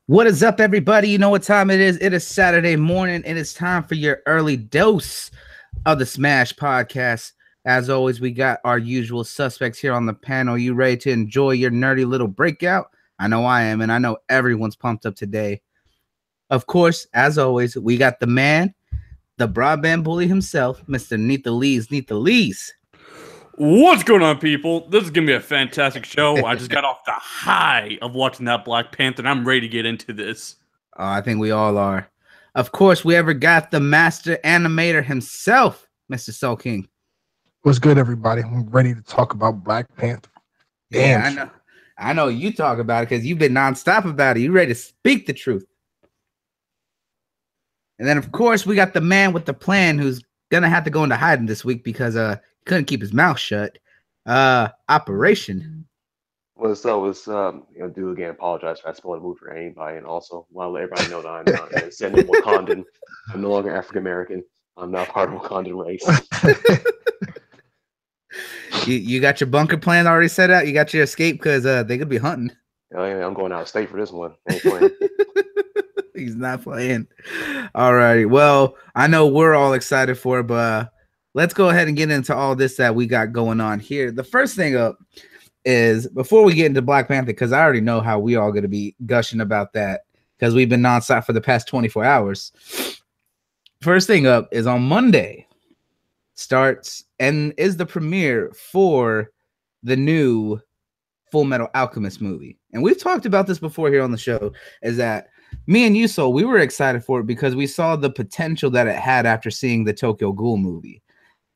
What is up, everybody? You know what time it is. It is Saturday morning, and it's time for your early dose of the Smash Podcast. As always, we got our usual suspects here on the panel. You ready to enjoy your nerdy little breakout? I know I am, and I know everyone's pumped up today. Of course, as always, we got the man, the broadband bully himself, Mr. Neth Lees. What's going on, people? This is going to be a fantastic show. I just got off the high of watching that Black Panther, and I'm ready to get into this. I think we all are. Of course, we ever got the master animator himself, Mr. Soul King. What's good, everybody? I'm ready to talk about Black Panther. Damn, yeah, I know you talk about it because you've been nonstop about it. You ready to speak the truth. And then, of course, we got the man with the plan who's going to have to go into hiding this week because couldn't keep his mouth shut. Operation. What's up? Do again. Apologize for I spoiled the movie for anybody, and also want to let everybody know that I'm not descendant Wakandan. I'm no longer African American. I'm not part of Wakandan race. You got your bunker plan already set out. You got your escape because they could be hunting. Oh, yeah, I'm going out of state for this one. I ain't playing. He's not playing. All righty. Well, I know we're all excited for it, but let's go ahead and get into all this that we got going on here. The first thing up is before we get into Black Panther, because I already know how we all going to be gushing about that because we've been nonstop for the past 24 hours. First thing up is on Monday starts and is the premiere for the new Full Metal Alchemist movie. And we've talked about this before here on the show, is that me and you, Soul, we were excited for it because we saw the potential that it had after seeing the Tokyo Ghoul movie.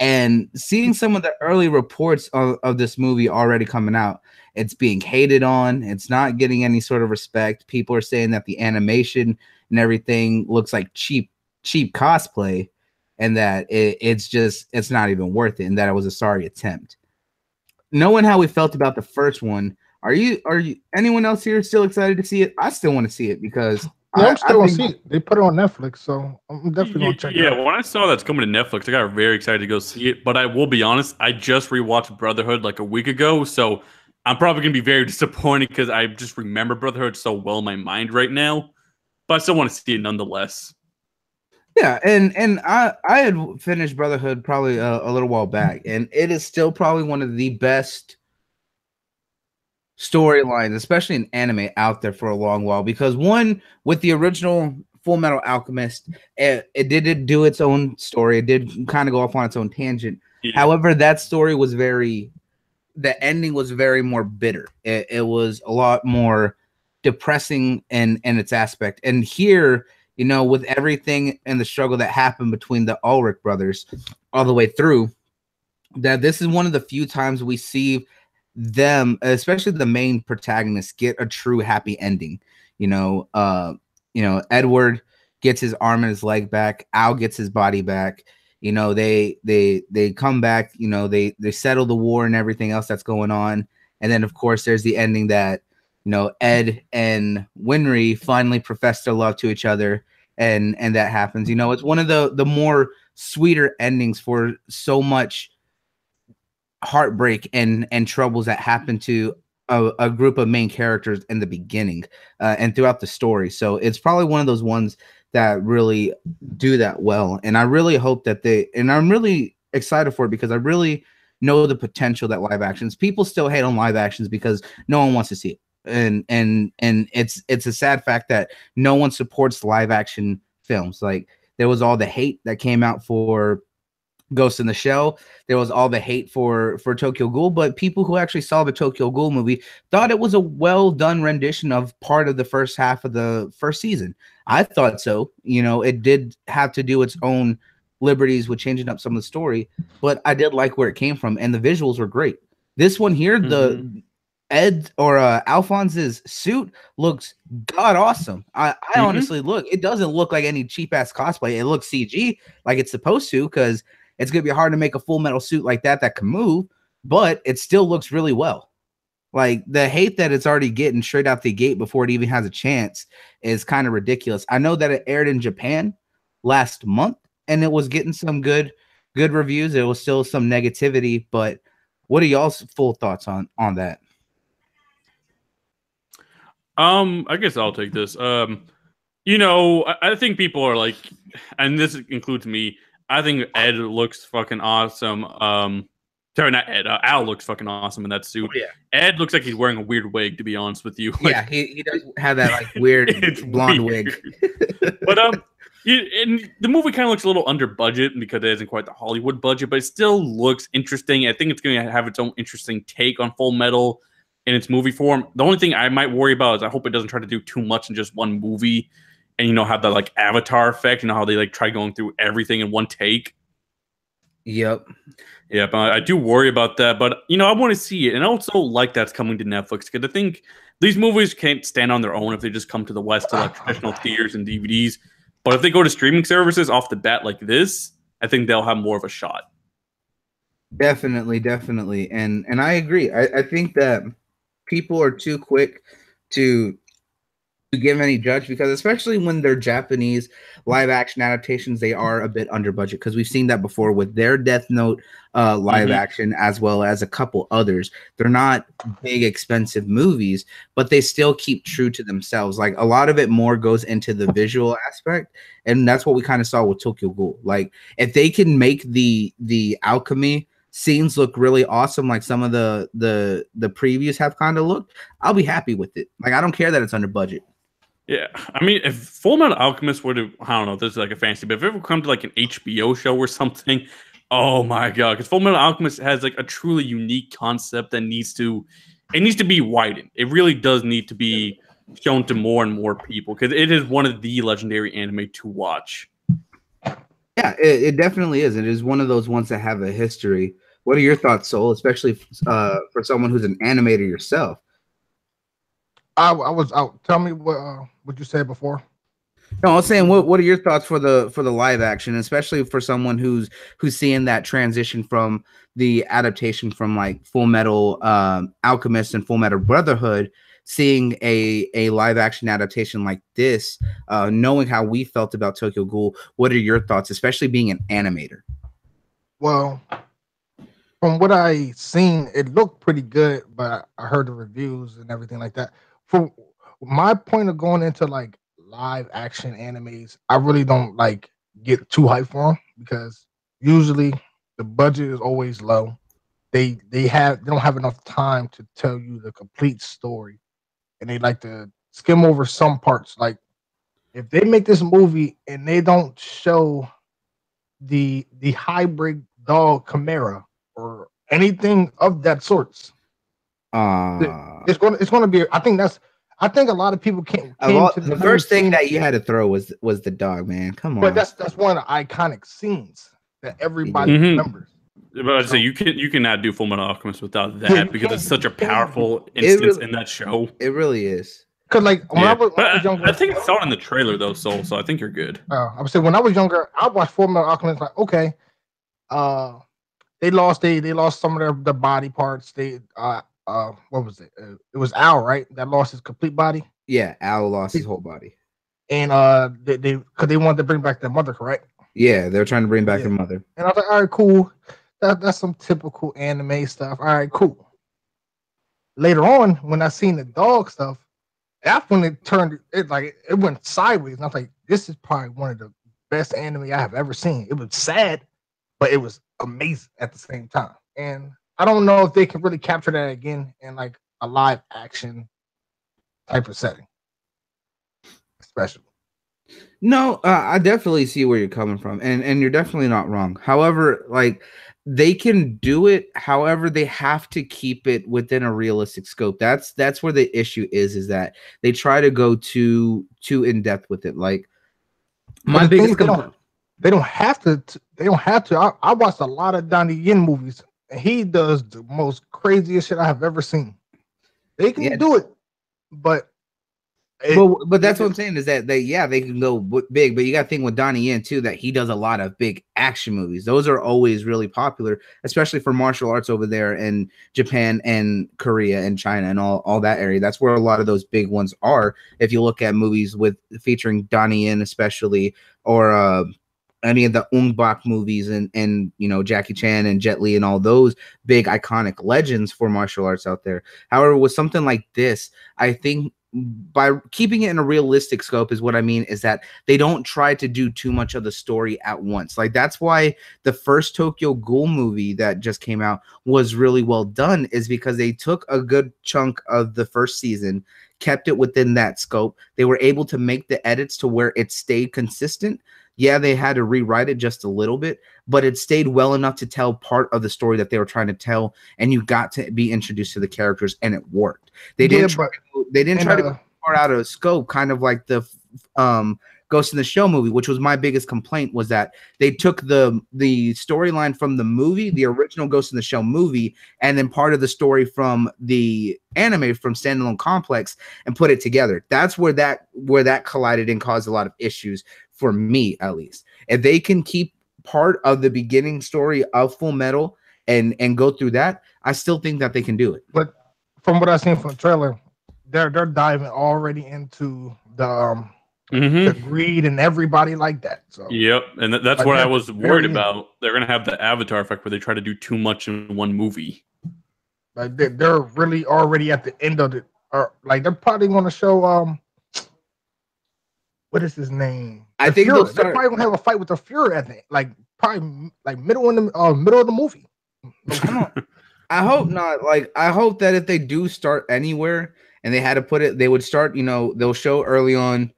And seeing some of the early reports of this movie already coming out, it's being hated on. It's not getting any sort of respect. People are saying that the animation and everything looks like cheap cosplay, and that it's not even worth it, and that it was a sorry attempt. Knowing how we felt about the first one, are you anyone else here still excited to see it? I still want to see it because I'm still going to see it. They put it on Netflix, so I'm definitely going to check it out. Yeah, when I saw that's coming to Netflix, I got very excited to go see it. But I will be honest, I just rewatched Brotherhood like a week ago, so I'm probably going to be very disappointed because I just remember Brotherhood so well in my mind right now. But I still want to see it nonetheless. Yeah, and I had finished Brotherhood probably a little while back, and it is still probably one of the best storylines, especially in anime, out there for a long while, because one, with the original Full Metal Alchemist, it did do its own story. It did kind of go off on its own tangent. Yeah. However, that story was the ending was very more bitter. It was a lot more depressing in its aspect. And here, with everything and the struggle that happened between the Ulrich brothers all the way through, that this is one of the few times we see them, especially the main protagonist, get a true happy ending. Edward gets his arm and his leg back. Al gets his body back. They come back. They settle the war and everything else that's going on. And then, of course, there's the ending that Ed and Winry finally profess their love to each other, and that happens. It's one of the more sweeter endings for so much heartbreak and troubles that happen to a group of main characters in the beginning and throughout the story. So it's probably one of those ones that really do that well. And I really hope that I'm really excited for it because I really know the potential that live actions, people still hate on live actions because no one wants to see it. And it's a sad fact that no one supports live action films. Like, there was all the hate that came out for Ghost in the Shell. There was all the hate for Tokyo Ghoul, but people who actually saw the Tokyo Ghoul movie thought it was a well done rendition of part of the first half of the first season. I thought so. It did have to do its own liberties with changing up some of the story, but I did like where it came from, and the visuals were great. This one here, the Ed or Alphonse's suit looks god awesome. I honestly it doesn't look like any cheap ass cosplay. It looks CG like it's supposed to, because it's going to be hard to make a full metal suit like that can move, but it still looks really well. Like, the hate that it's already getting straight out the gate before it even has a chance is kind of ridiculous. I know that it aired in Japan last month and it was getting some good reviews. There was still some negativity, but what are y'all's full thoughts on that? I guess I'll take this. You know, I think people are like, and this includes me. I think Ed looks fucking awesome. Sorry, not Ed. Al looks fucking awesome in that suit. Oh, yeah. Ed looks like he's wearing a weird wig, to be honest with you. Like, Yeah, he does have that like weird blonde wig. But and the movie kind of looks a little under budget because it isn't quite the Hollywood budget, but it still looks interesting. I think it's going to have its own interesting take on Full Metal in its movie form. The only thing I might worry about is I hope it doesn't try to do too much in just one movie, and you know, have that like Avatar effect. You know how they like try going through everything in one take. Yep. Yeah, but I do worry about that. But you know, I want to see it, and I also like that's coming to Netflix because I think these movies can't stand on their own if they just come to the West to like traditional theaters and DVDs. But if they go to streaming services off the bat like this, I think they'll have more of a shot. Definitely, definitely, and I agree. I think that people are too quick to give any judge because especially when they're Japanese live action adaptations, they are a bit under budget because we've seen that before with their Death Note live action as well as a couple others. They're not big expensive movies, but they still keep true to themselves. Like a lot of it more goes into the visual aspect, and that's what we kind of saw with Tokyo Ghoul. Like if they can make the alchemy scenes look really awesome like some of the previews have kind of looked, I'll be happy with it. Like I don't care that it's under budget. Yeah, I mean, if Full Metal Alchemist were to, I don't know, this is like a fancy, but if it ever come to like an HBO show or something, oh my god, because Full Metal Alchemist has like a truly unique concept that needs to be widened. It really does need to be shown to more and more people because it is one of the legendary anime to watch. Yeah, it definitely is. It is one of those ones that have a history. What are your thoughts, Soul, especially for someone who's an animator yourself? I was out. Tell me what you said before. No, I was saying, what are your thoughts for the live action, especially for someone who's seeing that transition from the adaptation from like Full Metal Alchemist and Full Metal Brotherhood, seeing a live action adaptation like this, knowing how we felt about Tokyo Ghoul. What are your thoughts, especially being an animator? Well, from what I seen, it looked pretty good, but I heard the reviews and everything like that. From my point of going into like live action animes, I really don't like get too hyped for them because usually the budget is always low. They don't have enough time to tell you the complete story, and they like to skim over some parts. Like if they make this movie and they don't show the hybrid dog Chimera or anything of that sorts, it's going to be. I think a lot of people came to the first thing that you had to throw was the dog, man. Come on. But that's one of the iconic scenes that everybody remembers. But so you cannot do Full Metal Alchemist without that because it's such a powerful instance in that show. It really is. Because like when I was younger, I think I saw it in the trailer though, so I think you're good. I would say when I was younger, I watched Full Metal Alchemist. Like okay, they lost some of their body parts. They what was it? It was Al, right? That lost his complete body. Yeah, Al lost his whole body. And they wanted to bring back their mother, correct? Yeah, they're trying to bring back their mother. And I was like, all right, cool. That's some typical anime stuff. All right, cool. Later on, when I seen the dog stuff, that's when it went sideways. And I was like, this is probably one of the best anime I have ever seen. It was sad, but it was amazing at the same time. And I don't know if they can really capture that again in like a live action type of setting, especially. No, I definitely see where you're coming from, and you're definitely not wrong. However, like they can do it. However, they have to keep it within a realistic scope. That's where the issue is that they try to go too in depth with it. Like my biggest complaint. They don't have to. They don't have to. I watched a lot of Donnie Yin movies, and he does the most craziest shit I have ever seen. They can do it, but that's what I'm saying is that they can go big, but you got to think with Donnie Yen too that he does a lot of big action movies. Those are always really popular, especially for martial arts over there in Japan and Korea and China and all that area. That's where a lot of those big ones are. If you look at movies featuring Donnie Yen, especially, or any of the Ong Bak movies and you know Jackie Chan and Jet Li and all those big iconic legends for martial arts out there. However, with something like this, I think by keeping it in a realistic scope is what I mean is that they don't try to do too much of the story at once. Like that's why the first Tokyo Ghoul movie that just came out was really well done, is because they took a good chunk of the first season, kept it within that scope. They were able to make the edits to where it stayed consistent. Yeah, they had to rewrite it just a little bit, but it stayed well enough to tell part of the story that they were trying to tell, and you got to be introduced to the characters, and it worked. They didn't try to go far out of scope, kind of like the Ghost in the Shell movie, which was my biggest complaint, was that they took the storyline from the movie, the original Ghost in the Shell movie, and then part of the story from the anime from Standalone Complex and put it together. That's where that collided and caused a lot of issues for me, at least. If they can keep part of the beginning story of Full Metal and go through that, I still think that they can do it. But from what I've seen from the trailer, they're diving already into the greed and everybody like that. So yep, and that's what I was worried about. They're gonna have the Avatar effect where they try to do too much in one movie. Like they're really already at the end of it, or like they're probably going to show what is his name? I think they're probably gonna have a fight with the Fuhrer at the like probably like middle of the movie. I hope not. Like I hope that if they do start anywhere and they had to put it, they would start. They'll show early on,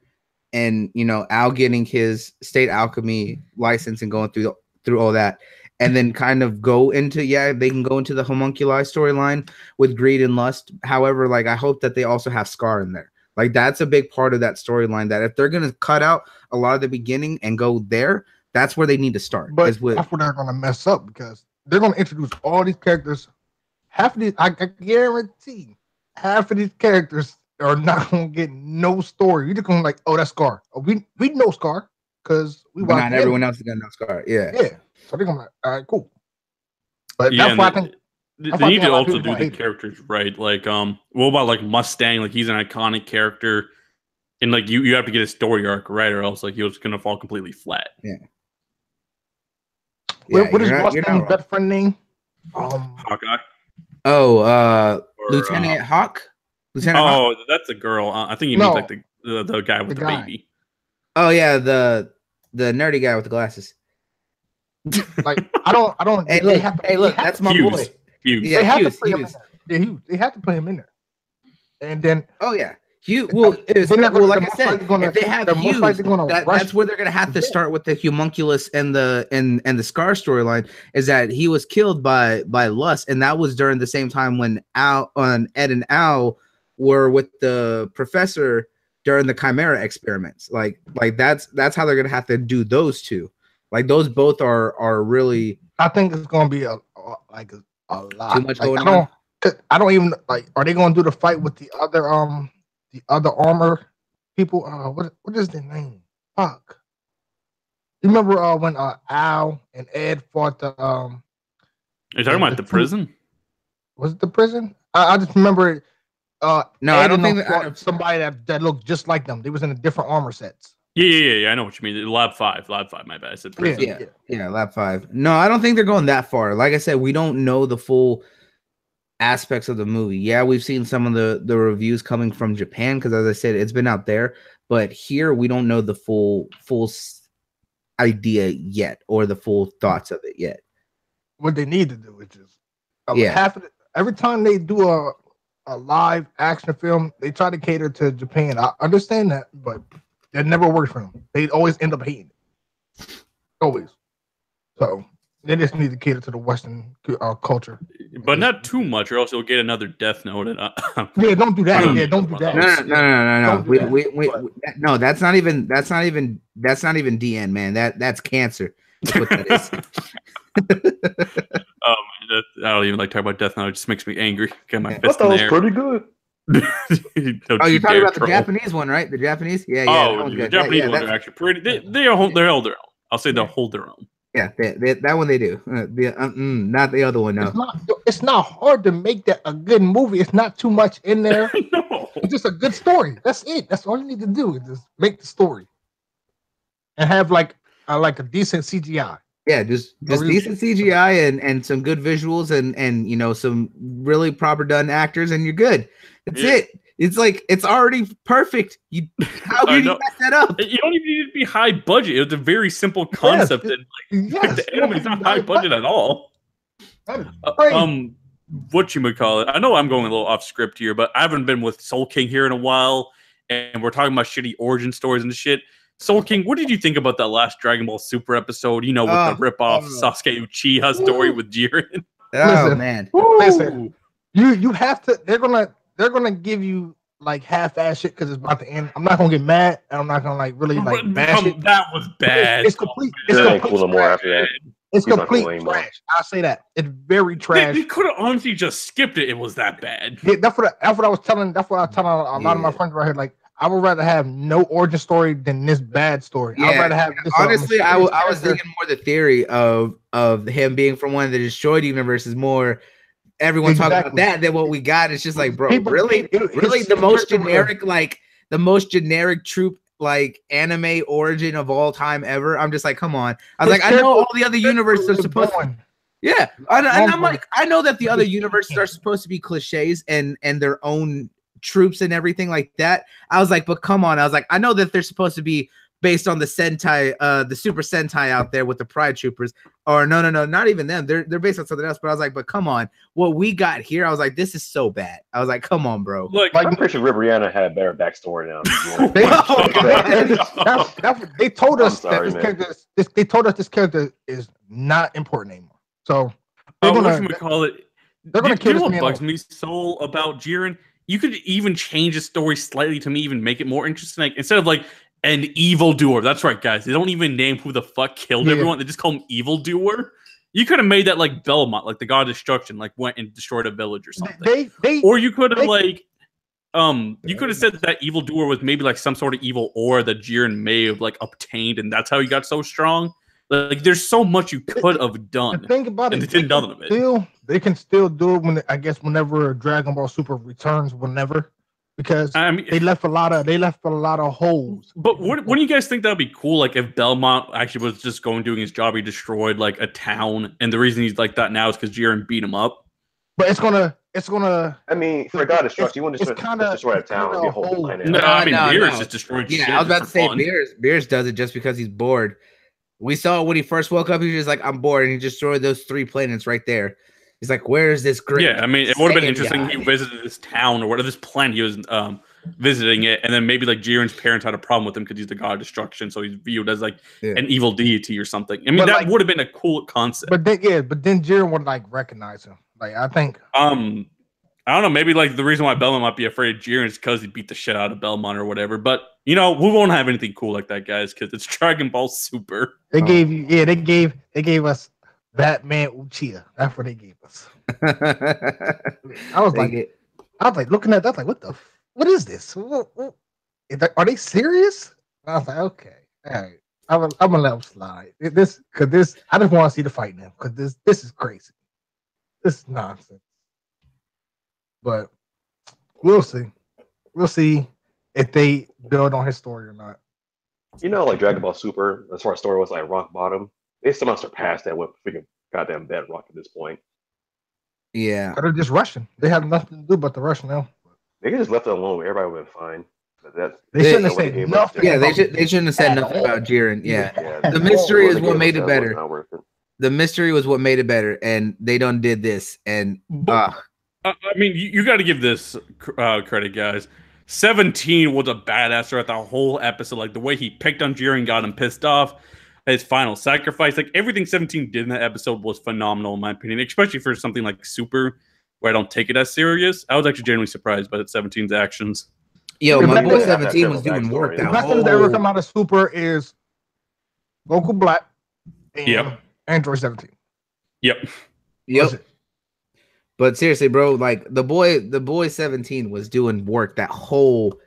and Al getting his state alchemy license and going through all that, and then kind of go into they can go into the homunculi storyline with greed and lust. However, like I hope that they also have Scar in there. Like that's a big part of that storyline, that if they're going to cut out a lot of the beginning and go there, that's where they need to start. But that's where they're going to mess up, because they're going to introduce all these characters. Half of these, I guarantee, half of these characters are not going to get no story. You're just going to like, oh, that's Scar. Oh, we know Scar because we watched. Not everyone else is going to know Scar. Yeah. Yeah. So they're going to like, all right, cool. But that's why I think. They need to also do the characters right. Like, what about like Mustang? Like, he's an iconic character, and like you have to get a story arc right, or else like he was gonna fall completely flat. Yeah. What is Mustang's best friend name? Hawkeye. Oh, Lieutenant Hawk. Lieutenant Hawk? That's a girl. I think you mean like the guy with the baby. Oh yeah, the nerdy guy with the glasses. Like I don't. Hey, look, that's my boy. Hughes. They have to put him in there. They have to put him in there. And then Hughes. Well, like I said, if they have Hughes, that's where they're gonna have to start with the homunculus and the Scar storyline. Is that he was killed by lust, and that was during the same time when Ed and Al were with the professor during the Chimera experiments. Like that's how they're gonna have to do those two. Like those both are really. I think it's gonna be a lot. Too much going on. I don't even like. Are they going to do the fight with the other armor people? What is their name? Fuck. You remember when Al and Ed fought the? Are you talking about the prison? Was it the prison? I just remember it. No, Ed I don't think that somebody that looked just like them. They was in a different armor sets. Yeah. I know what you mean. Lab 5. My bad. I said prison. Yeah. Lab 5. No, I don't think they're going that far. Like I said, we don't know the full aspects of the movie. Yeah, we've seen some of the reviews coming from Japan because, as I said, it's been out there. But here, we don't know the full idea yet, or the full thoughts of it yet. What they need to do is just half of it. Every time they do a live action film, they try to cater to Japan. I understand that, but that never works for them. They always end up hating it. Always. So they just need to cater to the Western culture. But not too much, or else you'll get another Death Note. Yeah, don't do that. Yeah, don't do that. No. No, that's not even DN, man. That's cancer. That's what that is. I don't even like talking about Death Note. It just makes me angry. Get my fist in the air. Pretty good. You're talking about the Japanese one, right? The Japanese, yeah. The Japanese ones are actually pretty. They hold their own. I'll say they'll hold their own. Yeah, that one they do. Not the other one. No, it's not hard to make that a good movie. It's not too much in there. No. It's just a good story. That's it. That's all you need to do is just make the story and have like a decent CGI. Yeah, just decent CGI and some good visuals and some really proper done actors, and you're good. That's it. It's like it's already perfect. How can you mess that up? You don't even need to be high budget. It was a very simple concept, and the anime is not high budget at all. Whatchamacallit? I know I'm going a little off script here, but I haven't been with Soul King here in a while, and we're talking about shitty origin stories and shit. Soul King, what did you think about that last Dragon Ball Super episode? You know, with the ripoff Sasuke Uchiha story with Jiren. Listen, man! Listen, you have to. They're gonna give you like half-ass shit because it's about to end. I'm not gonna get mad, and I'm not gonna like really like bash it. That was bad. It's complete. It's complete more after that. It's complete trash. I'll say that. It's very trash. They could have honestly just skipped it. It was that bad. Yeah, that's what I was telling. That's what I was telling a lot of my friends right here. Like, I would rather have no origin story than this bad story. Yeah, I'd rather have this. Honestly, I was thinking more the theory of him being from one of the destroyed universes more. Everyone talking about that than what we got. It's just like, bro, really the most generic troop like anime origin of all time ever. I'm just like, come on. I was like, I know all the other universes are supposed to. Yeah, and I'm like, I know that the other universes are supposed to be cliches and their own troops and everything like that. I was like, but come on. I was like, I know that they're supposed to be based on the Sentai, the Super Sentai out there with the Pride Troopers, or no, not even them. They're based on something else. But I was like, but come on, what we got here, I was like, this is so bad. I was like, come on, bro. Look, I'm pretty sure Ribrianna had a better backstory now. They told us they told us this character is not important anymore. So they're gonna call it. They're gonna kill this what man bugs off. me so about Jiren. You could even change the story slightly to me, even make it more interesting. Like, instead of like an evildoer. That's right, guys. They don't even name who the fuck killed everyone. They just call him evildoer. You could have made that like Belmont, like the god of destruction, like went and destroyed a village or something. Or you could have like, you could have said that evildoer was maybe like some sort of evil aura that Jiren may have like obtained, and that's how he got so strong. Like, there's so much you could have done. Think about and it. They did none of it. They can still do it when whenever Dragon Ball Super returns, whenever. Because they left a lot of holes. But wouldn't you guys think that would be cool? Like if Belmont actually was just doing his job, he destroyed like a town, and the reason he's like that now is because Jiren beat him up. But it's gonna. I mean, for God destruction, you wouldn't destroy a town and be a whole planet. No, I mean Beerus just destroyed shit. Yeah, I was about to say Beerus does it just because he's bored. We saw when he first woke up, he was just like, I'm bored, and he destroyed those 3 planets right there. He's like, where is this great? Yeah, I mean, it would have been interesting if he visited this town or whatever, this planet he was visiting it, and then maybe like Jiren's parents had a problem with him because he's the god of destruction, so he's viewed as like an evil deity or something. I mean, that would have been a cool concept. But then Jiren would like recognize him. Like, I think. I don't know. Maybe like the reason why Belmont might be afraid of Jiren is because he beat the shit out of Belmont or whatever. But you know, we won't have anything cool like that, guys, because it's Dragon Ball Super. They gave us Batman Uchiha. That's what they gave us. I was like looking at that, like, what is this? Are they serious? I was like, okay, all right. I'm gonna let them slide. I just want to see the fight now because this is crazy. This is nonsense. But we'll see. We'll see if they build on his story or not. You know, like Dragon Ball Super, as far as story was like rock bottom, they somehow surpassed that with freaking goddamn bedrock at this point. Yeah. They're just rushing. They have nothing to do but to rush now. They could just left it alone. Everybody would have been fine. They shouldn't have said nothing. Yeah, they shouldn't have said nothing about Jiren. Yeah. The mystery is what made it better. The mystery was what made it better, and they done did this. And I mean, you got to give this credit, guys. 17 was a badass throughout the whole episode. Like the way he picked on Jiren, got him pissed off. His final sacrifice, like everything 17 did in that episode was phenomenal, in my opinion, especially for something like Super, where I don't take it as serious. I was actually genuinely surprised by 17's actions. Yo, my boy 17 was doing work. The best thing that ever come out of Super is Goku Black and Android 17. Yep. But seriously, bro, like the boy 17 was doing work that whole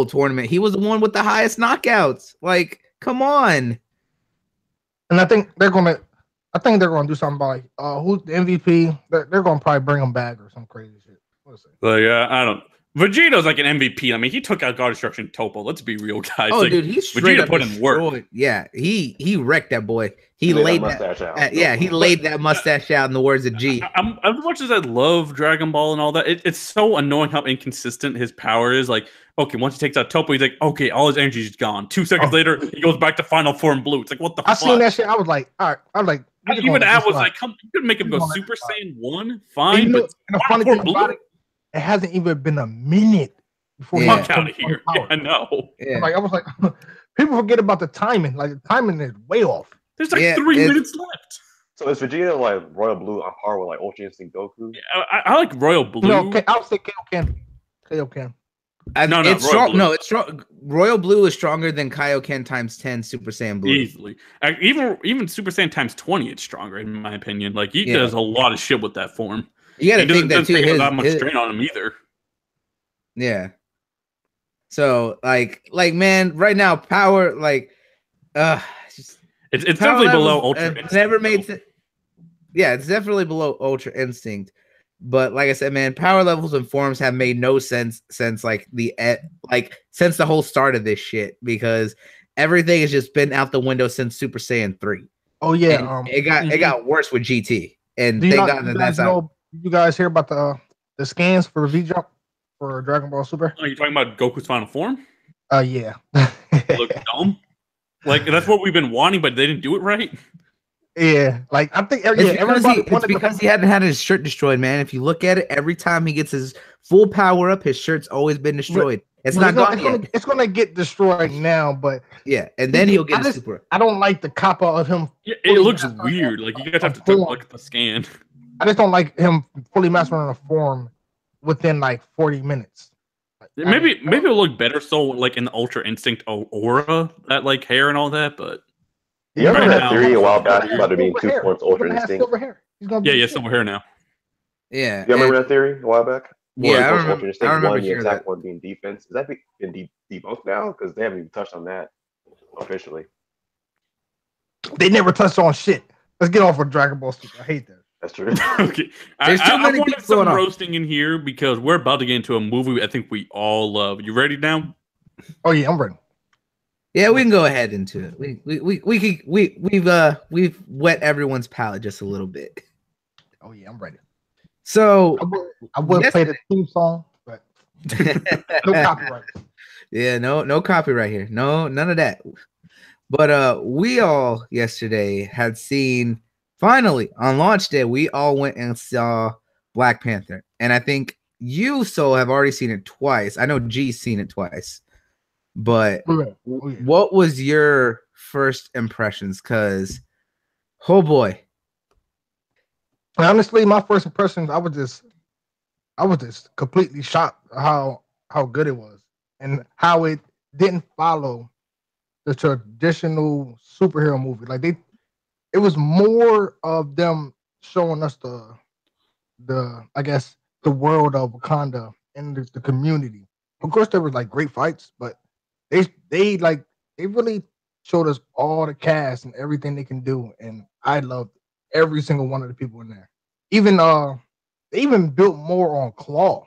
tournament. He was the one with the highest knockouts. Like, come on. And I think they're gonna do something about like who's the MVP. They're gonna probably bring him back or some crazy shit. Like I don't. Vegeta's like an MVP. I mean, he took out God Destruction Topo. Let's be real, guys. Oh, like, dude, he straight Vegeta up put in work. destroyed. Yeah, he wrecked that boy. He Laid laid that mustache out. yeah, he laid that mustache out in the words of G. As much as I love Dragon Ball and all that, it's so annoying how inconsistent his power is. Like, okay, once he takes out Topo, he's like, okay, all his energy is gone. 2 seconds later, he goes back to final form blue. It's like, what the fuck? I seen that shit. I was like, all right. I was like, even I was like, come, you could make him go Super Saiyan 1, fine, and but the funny thing about it hasn't even been a minute before he fuck out of here. Yeah, I know. Yeah. I was like, people forget about the timing. Like, the timing is way off. There's like 3 minutes left. So is Vegeta like Royal Blue on par with like Ultra Instinct Goku? Yeah, I like Royal Blue. No, I'll say Kaioken. Kaioken. No, it's strong. No, it's strong. Royal Blue is stronger than Kaioken times 10 Super Saiyan Blue. Easily. Even Super Saiyan times 20, it's stronger in my opinion. Like he does a lot of shit with that form. You got to think that too. His, not much strain on him either. Yeah. So like man, right now power it's definitely below Ultra Instinct. Never made sense. Yeah, it's definitely below Ultra Instinct. But like I said, man, power levels and forms have made no sense since since the whole start of this shit, because everything has just been out the window since Super Saiyan 3. Oh yeah, it got worse with GT. And thank God that's out. You guys hear about the scans for V-Jump for Dragon Ball Super? Are you talking about Goku's final form? Yeah. Look dumb. Like that's what we've been wanting, but they didn't do it right. Yeah, like I think it's because he hadn't had his shirt destroyed, man. If you look at it, every time he gets his full power up, his shirt's always been destroyed. It's not gone yet. It's gonna get destroyed now, but yeah, and then he'll get super. I don't like the copper of him. Yeah, it looks weird. Like you guys have to look at the scan. I just don't like him fully mastering a form within like 40 minutes. Maybe it'll look better so like in the Ultra Instinct aura, that like hair and all that, but you ever had theory a while back about it being 2 points Ultra Instinct? Silver hair. Silver hair now. Yeah. You remember that theory a while back? Yeah, I remember one attack, one being defense. Is that been debunked now? Because they haven't even touched on that officially. They never touched on shit. Let's get off of Dragon Ball Super. I hate that. That's true. Okay. I wanted some roasting in here because we're about to get into a movie I think we all love. You ready now? Oh yeah, I'm ready. Yeah, we can go ahead into it. We've wet everyone's palate just a little bit. Oh yeah, I'm ready. So I would play the theme song, but no copyright. Yeah, no copyright here. No, none of that. But we all yesterday had seen, finally on launch day, we all went and saw Black Panther, and I think you have already seen it twice. I know G's seen it twice. But what was your first impressions? Because, oh boy. Honestly, my first impressions, I was just completely shocked how good it was and how it didn't follow the traditional superhero movie. Like it was more of them showing us the I guess the world of Wakanda and the community. Of course, there was like great fights, but they really showed us all the cast and everything they can do, and I loved every single one of the people in there. Even they even built more on Claw,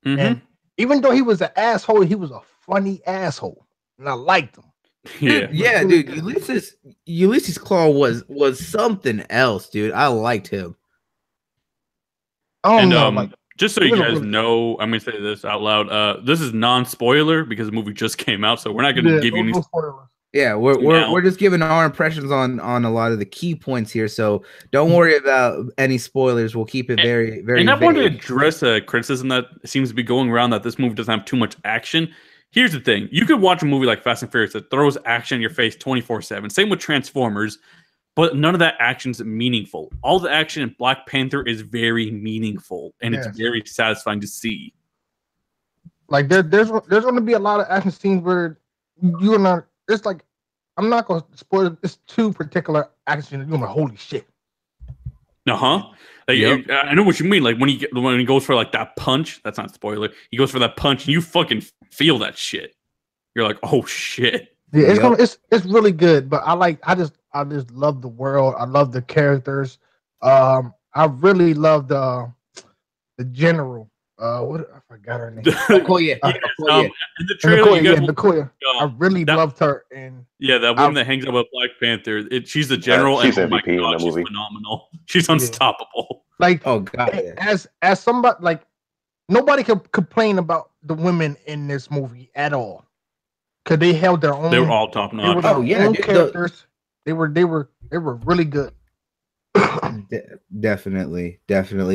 and even though he was an asshole, he was a funny asshole, and I liked him. Yeah, dude. Ulysses Claw was something else, dude. I liked him. Just so you guys know, I'm gonna say this out loud. This is non-spoiler because the movie just came out, so we're not gonna give you any spoilers. Yeah, we're just giving our impressions on a lot of the key points here, so don't worry about any spoilers. We'll keep it very, very. And I want to address a criticism that seems to be going around that this movie doesn't have too much action. Here's the thing: you could watch a movie like Fast and Furious that throws action in your face 24/7. Same with Transformers. But none of that action is meaningful. All the action in Black Panther is very meaningful, and it's very satisfying to see. Like there's going to be a lot of action scenes where you're not. It's like I'm not going to spoil it. It's two particular action scenes. You're like, holy shit. Like, I know what you mean. Like when he goes for like that punch. That's not a spoiler. He goes for that punch, and you fucking feel that shit. You're like, oh shit. Yeah, it's really good. But I just love the world. I love the characters. I really love the general what I forgot her name. Okoye. Yes, Okoye. in the trailer, Nicoya, you guys Nicoya. I really that- loved her, and that woman that hangs out with Black Panther. She's the general, she's and oh my MVP in god, that she's movie. phenomenal. She's unstoppable. like Oh god. Yeah. as somebody like nobody could complain about the women in this movie at all, because they held their own. They were all top They were notch. their Oh, yeah, own dude, characters. They were really good. Definitely.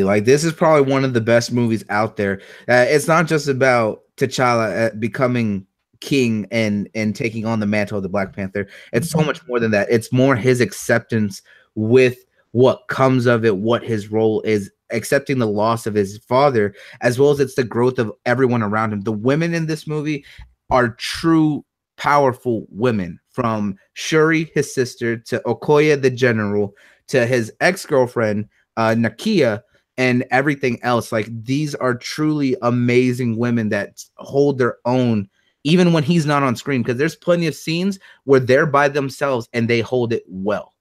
Like, this is probably one of the best movies out there. It's not just about T'Challa becoming king and taking on the mantle of the Black Panther. It's so much more than that. It's more his acceptance with what comes of it, what his role is, accepting the loss of his father, as well as it's the growth of everyone around him. The women in this movie are true powerful women, from Shuri, his sister, to Okoye, the general, to his ex-girlfriend, Nakia, and everything else. Like, these are truly amazing women that hold their own, even when he's not on screen, because there's plenty of scenes where they're by themselves and they hold it well.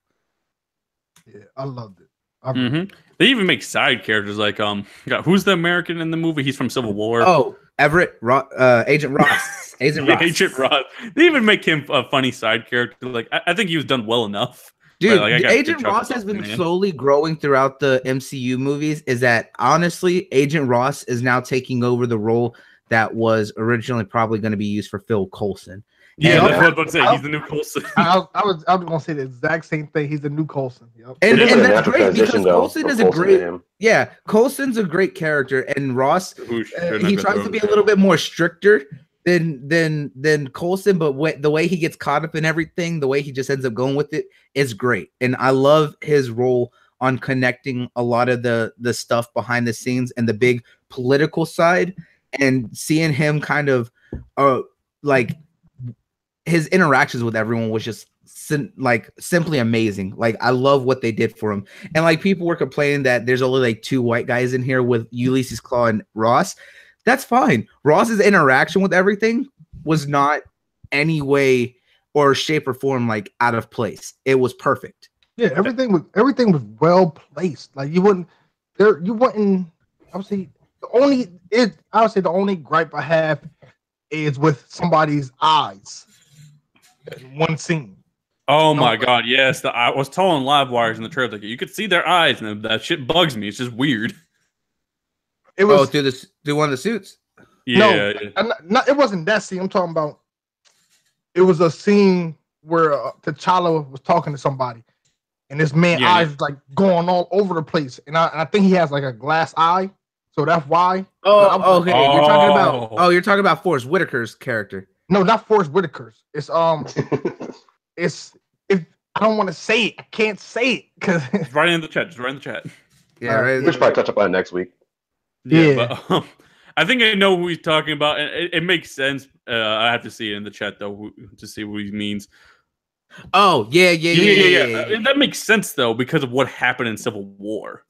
Yeah, I loved it. They even make side characters like who's the American in the movie? He's from Civil War. Oh, Everett, Agent Ross. Agent Ross. They even make him a funny side character. Like, I think he was done well enough. Dude, like, Agent Ross has been slowly growing throughout the MCU movies. Is that honestly, Agent Ross is now taking over the role that was originally probably going to be used for Phil Coulson. Yeah, And that's what I was about to say. He's the new Coulson. I was gonna say the exact same thing. He's the new Coulson. Yep. And It is a that's natural great because transition, though, Coulson from is a Coulson to great, him. yeah, Coulson's a great character, and Ross, he tries to be a little bit more stricter than Coulson, but the way he gets caught up in everything, the way he just ends up going with it is great. And I love his role on connecting a lot of the stuff behind the scenes and the big political side, and seeing him kind of like his interactions with everyone was just simply amazing. Like, I love what they did for him. And like, people were complaining that there's only like 2 white guys in here with Ulysses Claw and Ross. That's fine. Ross's interaction with everything was not any way or shape or form like out of place. It was perfect. Yeah, everything was well placed. Like, you wouldn't. I would say the only gripe I have is with somebody's eyes in one scene. Oh my god, yes. I was telling Live Wires in the trailer, like, you could see their eyes, and that shit bugs me. It's just weird. It was through one of the suits. Yeah. No, it wasn't that scene. I'm talking about. It was a scene where T'Challa was talking to somebody, and this man's eyes like going all over the place, and I think he has like a glass eye, so that's why. Okay. You're talking about Forrest Whitaker's character. No, not Forrest Whitaker's. It's if I don't want to say it, I can't say it because it's right in the chat. Just right in the chat. Yeah, right. We should probably touch up on it next week. Yeah. But, I think I know who he's talking about, and it makes sense. I have to see it in the chat though to see what he means. Oh, yeah. That makes sense though because of what happened in Civil War.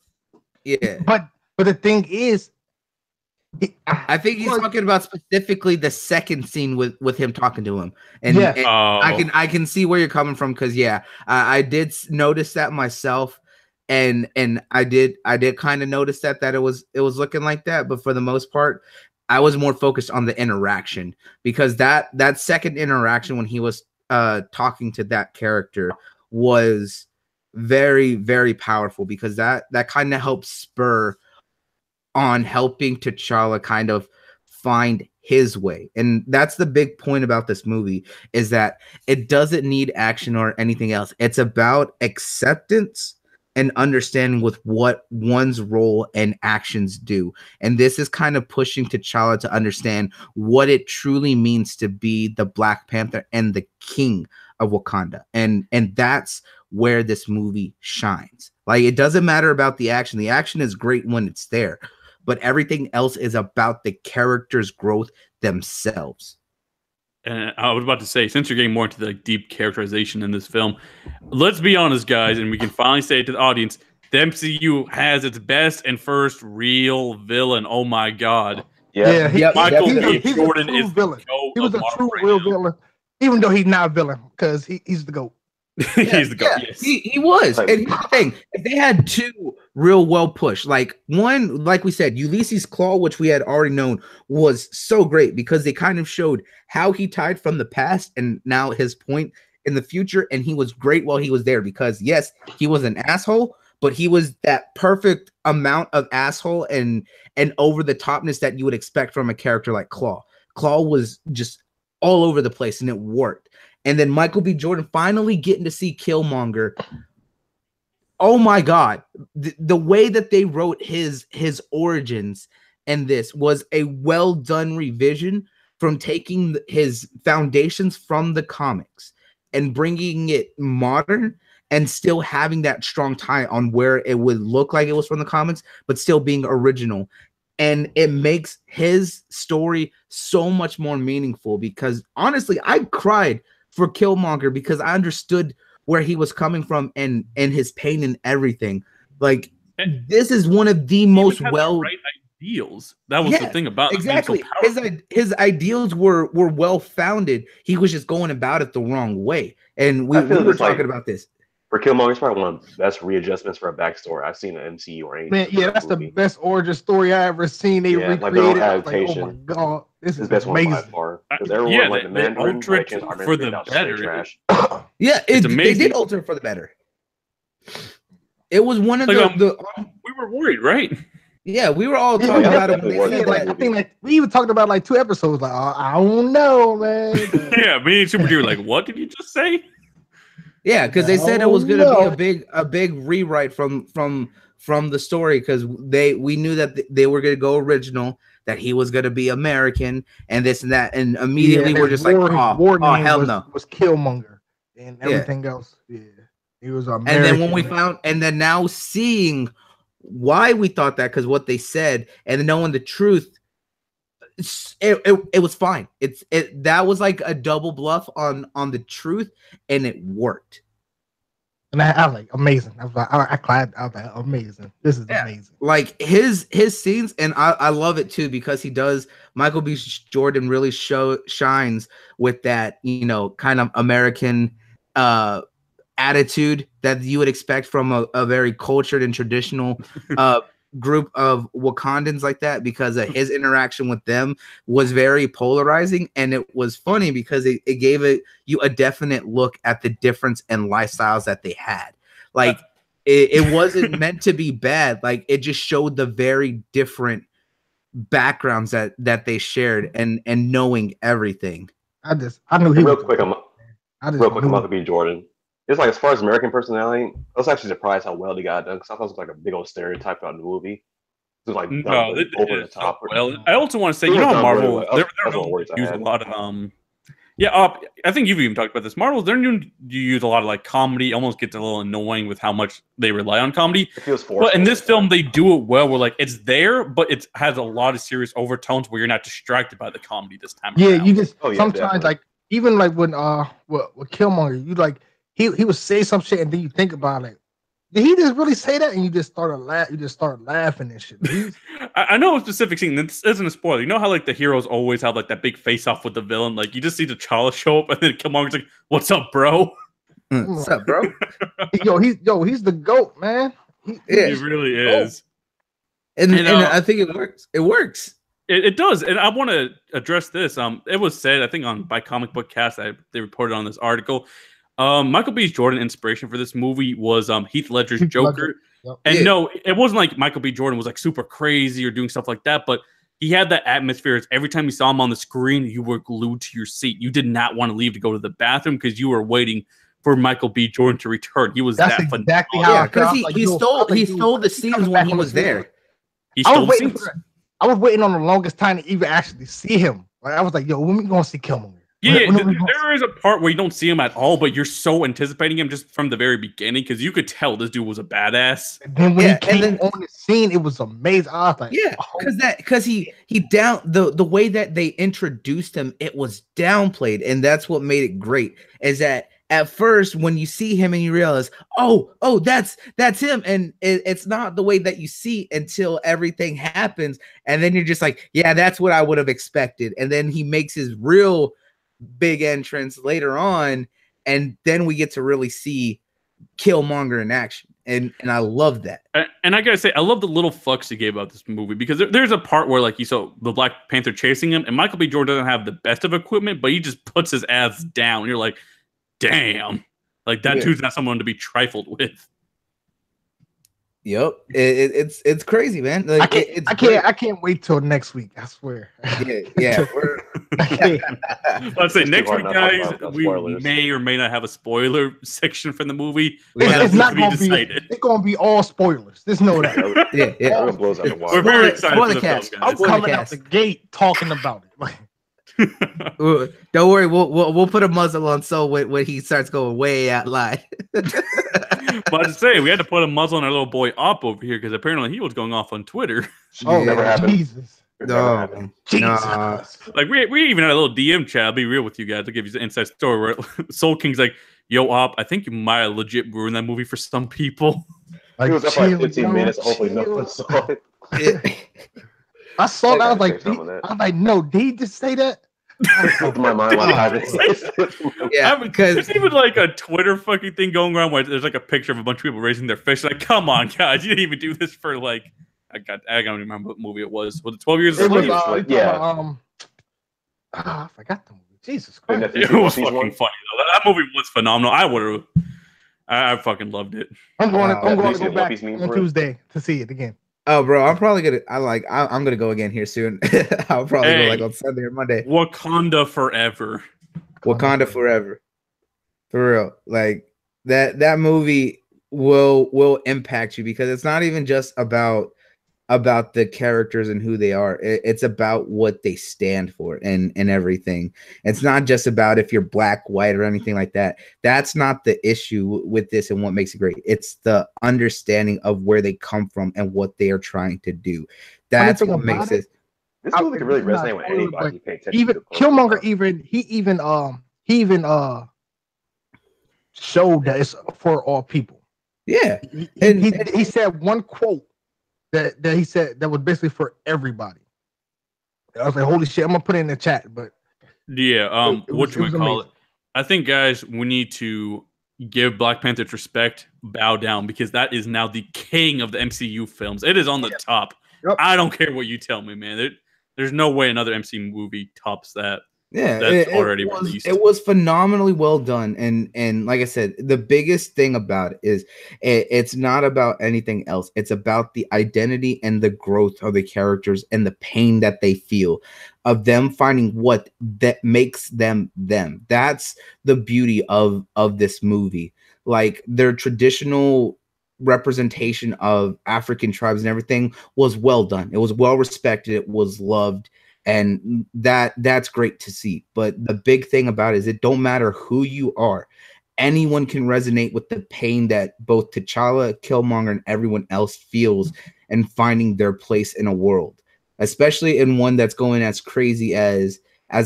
Yeah, but the thing is, I think he's talking about specifically the second scene with him talking to him, and I can see where you're coming from because I did notice that myself, and I did kind of notice that it was looking like that, but for the most part, I was more focused on the interaction because that second interaction when he was talking to that character was very, very powerful because that kind of helped spur on helping T'Challa kind of find his way. And that's the big point about this movie is that it doesn't need action or anything else. It's about acceptance and understanding with what one's role and actions do. And this is kind of pushing T'Challa to understand what it truly means to be the Black Panther and the king of Wakanda. And that's where this movie shines. Like, it doesn't matter about the action. The action is great when it's there, but everything else is about the characters' growth themselves. And I was about to say, since you're getting more into the deep characterization in this film, let's be honest, guys, and we can finally say it to the audience, the MCU has its best and first real villain. Oh my god. Yeah, Michael B. Jordan is villain. He was a true real villain, even though he's not a villain because he's the GOAT. He's the GOAT. Yes. He was. And here's the thing: if they had two real well pushed, like one, like we said, Ulysses Claw, which we had already known, was so great because they kind of showed how he tied from the past and now his point in the future, and he was great while he was there because yes, he was an asshole, but he was that perfect amount of asshole and over the topness that you would expect from a character like Claw. Claw was just all over the place, and it worked. And then Michael B. Jordan finally getting to see Killmonger. Oh my God. The way that they wrote his origins and this was a well done revision from taking his foundations from the comics and bringing it modern and still having that strong tie on where it would look like it was from the comics, but still being original. And it makes his story so much more meaningful because honestly, I cried for Killmonger because I understood where he was coming from and his pain and everything. Like, this is one of the most well right ideals. That was the thing about exactly. His ideals were well founded. He was just going about it the wrong way. And we were talking about this. For Killmonger, it's probably one of the best readjustments for a backstory I've seen in MCU or anything. Man, yeah, that's the best origin story I ever seen. They recreated. Like, oh my God, this is best amazing. one by far. Because everyone like the Mandarin for the better. Trash. Yeah, it's amazing. They did alter for the better. It was one of the we were worried, right? Yeah, we were all talking about it. I think we even talked about like 2 episodes. Like, I don't know, man. Yeah, me and Super Duper like, what did you just say? Yeah, because they said it was going to be a big rewrite from the story because we knew that they were going to go original, that he was going to be American and this and that, and immediately we're just like, oh hell no, was Killmonger and everything else. Yeah, he was American. And then when we found, and then now seeing why we thought that, because what they said, and then knowing the truth. It was fine. That was like a double bluff on the truth, and it worked. And I was like, amazing. I was like, I cried. I was like, amazing. This is amazing. Like his scenes, and I love it too because he does. Michael B. Jordan really shines with that, kind of American attitude that you would expect from a very cultured and traditional group of Wakandans like that, because his interaction with them was very polarizing, and it was funny because it gave you a definite look at the difference in lifestyles that they had. Like it wasn't meant to be bad. Like it just showed the very different backgrounds that they shared and knowing everything. I knew he real quick. Michael B. Jordan. It's like, as far as American personality, I was actually surprised how well they got it done because I thought it was like a big old stereotype about the movie. It was like over the top. Well, I also want to say, how Marvel, they're use a lot of I think you've even talked about this. Marvel, you use a lot of like comedy. Almost gets a little annoying with how much they rely on comedy. It feels forced. But in this film, they do it well. Where like it's there, but it has a lot of serious overtones where you're not distracted by the comedy this time. Yeah, around. you just sometimes like even like when with Killmonger, you like. He would say some shit, and then you think about it. Did he just really say that? And you just start laughing and shit. I know a specific scene. This isn't a spoiler. You know how like the heroes always have like that big face off with the villain. Like you just see T'Challa show up, and then Killmonger's like, "What's up, bro? What's up, bro? He's the GOAT, man. He really is." And I think it works. It works. It does, and I want to address this. It was said, I think, by Comic Book Cast, they reported on this article. Michael B. Jordan inspiration for this movie was Heath Ledger's Joker. Yep. And no, it wasn't like Michael B. Jordan was like super crazy or doing stuff like that, but he had that atmosphere. Every time you saw him on the screen, you were glued to your seat. You did not want to leave to go to the bathroom because you were waiting for Michael B. Jordan to return. He was That's exactly how because he stole the scenes when he was there. He stole the scenes. I was waiting on the longest time to even actually see him. Like I was like, "Yo, when we gonna see Killmonger?" Yeah, there is a part where you don't see him at all, but you're so anticipating him just from the very beginning because you could tell this dude was a badass. And then when he came on the scene, it was amazing. I was like, because he down the way that they introduced him, it was downplayed, and that's what made it great. Is that at first when you see him and you realize, oh, that's him, and it's not the way that you see until everything happens, and then you're just like, yeah, that's what I would have expected, and then he makes his real big entrance later on, and then we get to really see Killmonger in action, and I love that. And I gotta say, I love the little fucks he gave about this movie, because there's a part where like you saw the Black Panther chasing him, and Michael B. Jordan doesn't have the best of equipment, but he just puts his ass down. And you're like, damn, like that dude's not someone to be trifled with. Yep, it's crazy, man. Like, I can't wait till next week. I swear. Yeah. Let's say next week, guys, we may or may not have a spoiler section from the movie. It's not going to be. It's going to be all spoilers. Just know that. Yeah. We're very excited for the film, guys. I'm coming out the gate talking about it. Don't worry, we'll put a muzzle on Soul when he starts going way out loud. But to say, we had to put a muzzle on our little boy Op over here, because apparently he was going off on Twitter. Oh, never happened. Jesus. No, Jesus. Like we even had a little DM chat. I'll be real with you guys. I'll give you the inside story where Soul King's like, "Yo, Op, I think you might have legit ruined that movie for some people." Like, it was up for like 15 minutes. Hopefully, no one saw it. I saw that. I was like, no, did he just say that? My mind because there's even like a Twitter fucking thing going around where there's like a picture of a bunch of people raising their fish. Like, come on, guys, you didn't even do this for like I don't remember what movie it was. Was it 12 Years a Slave? I forgot the movie. Jesus Christ, it was fucking funny though. That movie was phenomenal. I fucking loved it. I'm going to go back on Tuesday to see it again. Oh, bro, I'm probably gonna. I'm gonna go again here soon. I'll probably go like on Sunday or Monday. Wakanda Forever. Wakanda Forever. For real, like that movie will impact you, because it's not even just about the characters and who they are. It's about what they stand for and everything. It's not just about if you're black, white, or anything like that. That's not the issue with this and what makes it great. It's the understanding of where they come from and what they are trying to do. That's what makes it. This movie can really resonate with anybody. Even Killmonger, he even showed that it's for all people. Yeah, he said one quote that he said that was basically for everybody. I was like, holy shit, I'm gonna put it in the chat, but yeah, what should we call it? I think, guys, we need to give Black Panther respect, bow down, because that is now the king of the MCU films. It is on the top. Yep. I don't care what you tell me, man. There's no way another MCU movie tops that. Yeah, that's already released. It was phenomenally well done, and like I said, the biggest thing about it is it's not about anything else. It's about the identity and the growth of the characters and the pain that they feel, of them finding what that makes them them. That's the beauty of this movie. Like, their traditional representation of African tribes and everything was well done. It was well respected. It was loved. And that's great to see. But the big thing about it is it don't matter who you are. Anyone can resonate with the pain that both T'Challa, Killmonger, and everyone else feels, and finding their place in a world, especially in one that's going as crazy as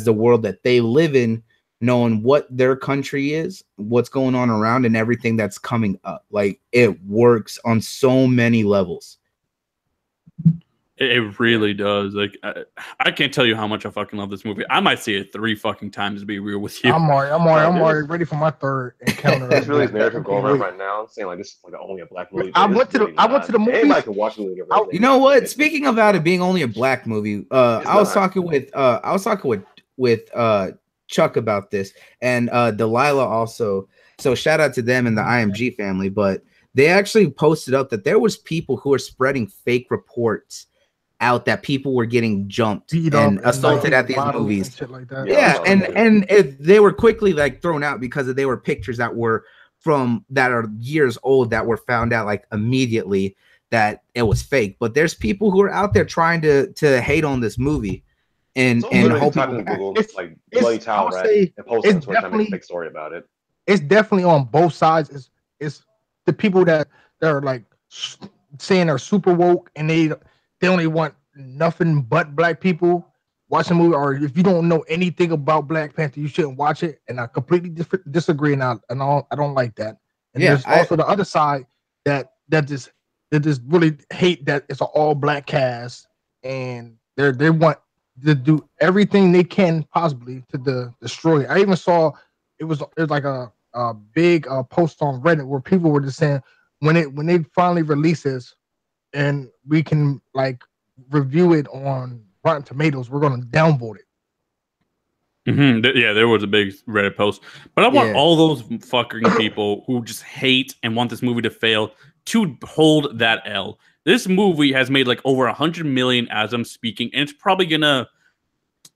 the world that they live in, knowing what their country is, what's going on around, and everything that's coming up. Like, it works on so many levels. It really does. Like, I can't tell you how much I fucking love this movie. I might see it 3 fucking times, to be real with you. I'm already ready for my third encounter. There's really this narrative going around right now, saying like this is like only a black movie. I went to the movie. Anybody can watch the movie. You know what? Speaking about it being only a black movie, I was talking with Chuck about this, and Delilah also. So shout out to them and the IMG family. But they actually posted up that there was people who were spreading fake reports out that people were getting jumped and assaulted at these movies. And like that. Yeah, and they were quickly like thrown out because they were pictures that are years old that were found out like immediately that it was fake. But there's people who are out there trying to hate on this movie and hoping Google like Bloody Towel, right? And post on Twitter, make a big story about it. It's definitely on both sides. It's the people that are like saying they're super woke and they only want nothing but black people watching the movie, or if you don't know anything about Black Panther, you shouldn't watch it. And I completely disagree, and I don't like that. And there's also the other side that just really hate that it's an all black cast, and they want to do everything they can possibly to destroy it. I even saw it was like a big post on Reddit where people were just saying when they finally releases and we can like review it on Rotten Tomatoes, we're gonna downvote it. Yeah, there was a big Reddit post, but I want all those fucking people who just hate and want this movie to fail to hold that L. This movie has made like over 100 million as I'm speaking, and it's probably gonna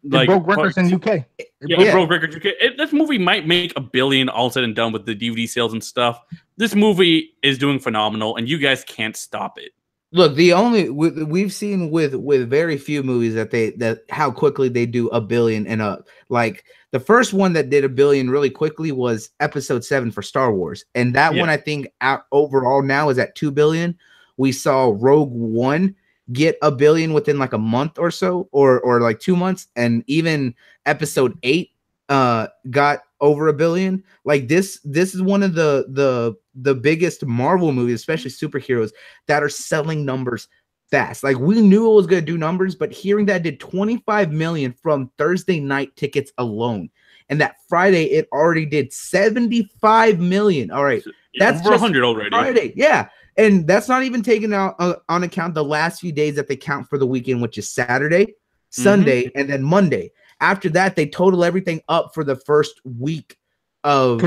like it broke records in UK. It broke records UK. This movie might make $1 billion all said and done with the DVD sales and stuff. This movie is doing phenomenal, and you guys can't stop it. Look, the only we've seen with very few movies that how quickly they do $1 billion and up. Like the first one that did $1 billion really quickly was Episode 7 for Star Wars, and that one I think overall now is at $2 billion. We saw Rogue One get $1 billion within like a month or so, or like 2 months, and even Episode 8 got over $1 billion. Like this is one of the biggest Marvel movies, especially superheroes, that are selling numbers fast. Like we knew it was going to do numbers, but hearing that did 25 million from Thursday night tickets alone, and that Friday it already did 75 million. All right, that's over 100 already. Friday, yeah. And that's not even taking out on account the last few days that they count for the weekend, which is Saturday, Sunday, and then Monday. After that, they total everything up for the first week of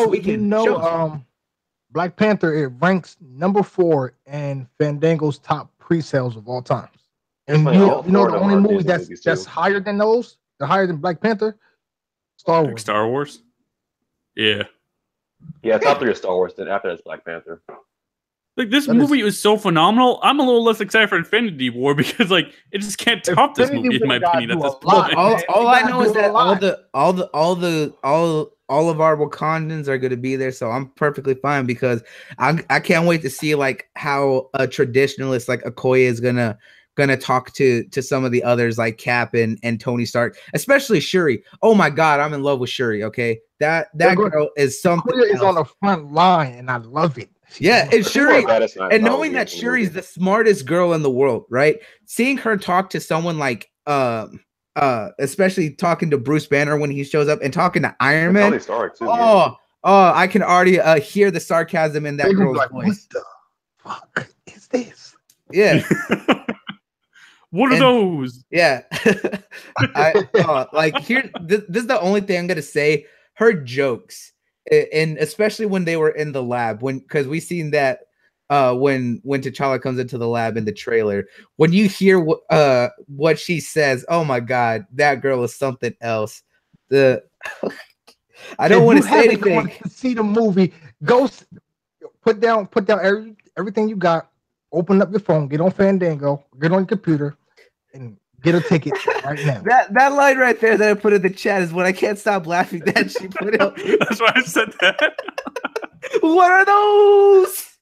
weekend. Black Panther, it ranks number 4 in Fandango's top pre-sales of all times. And you know the only movie that's higher than those, higher than Black Panther, Star Wars. Like Star Wars? Yeah. Yeah, top 3 is Star Wars, then after that's Black Panther. Like this movie is so phenomenal. I'm a little less excited for Infinity War because like it just can't top this movie in my opinion. At this point. All I know is that all of our Wakandans are going to be there, so I'm perfectly fine because I can't wait to see like how a traditionalist like Okoye is gonna talk to some of the others like Cap and Tony Stark, especially Shuri. Oh my God, I'm in love with Shuri. Okay, that girl is something. Okoye is on the front line, and I love it. Yeah, and Shuri, and knowing that Shuri's the smartest girl in the world, right? Seeing her talk to someone like especially talking to Bruce Banner when he shows up and talking to Iron Man. Tony Stark too, I can already hear the sarcasm in that girl's voice. What the fuck is this? Yeah. What are those? Yeah. Like here, this is the only thing I'm gonna say. Her jokes, and especially when they were in the lab, because we seen that when T'Challa comes into the lab in the trailer, when you hear what she says, oh my God, that girl is something else. I don't want to say anything. To see the movie, go put down everything you got. Open up your phone, get on Fandango, get on your computer, and get a ticket right now. That line right there that I put in the chat is what I can't stop laughing that she put out. That's why I said that. What are those?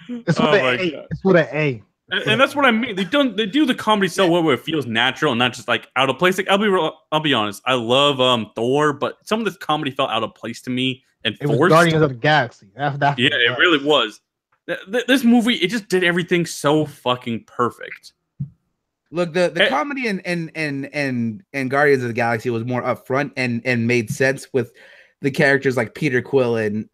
It's with an A. It's with an A. And that's what I mean. They do the comedy so well where it feels natural and not just like out of place. Like I'll be honest. I love Thor, but some of this comedy felt out of place to me and it was Guardians of the Galaxy. It really was. This movie, it just did everything so fucking perfect. Look, the comedy and Guardians of the Galaxy was more upfront and made sense with the characters like Peter Quill and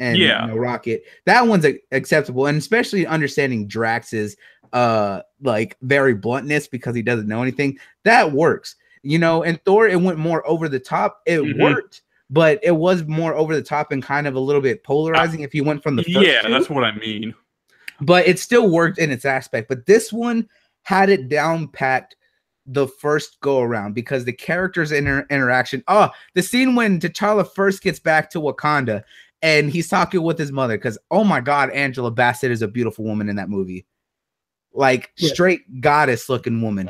Rocket. That one's acceptable, and especially understanding Drax's like very bluntness because he doesn't know anything. That works, And Thor, it went more over the top. It worked, but it was more over the top and kind of a little bit polarizing if you went from the first two. That's what I mean. But it still worked in its aspect. But this one had it down packed the first go around because the characters' interaction. The scene when T'Challa first gets back to Wakanda and he's talking with his mother, because oh my God, Angela Bassett is a beautiful woman in that movie, like straight goddess looking woman.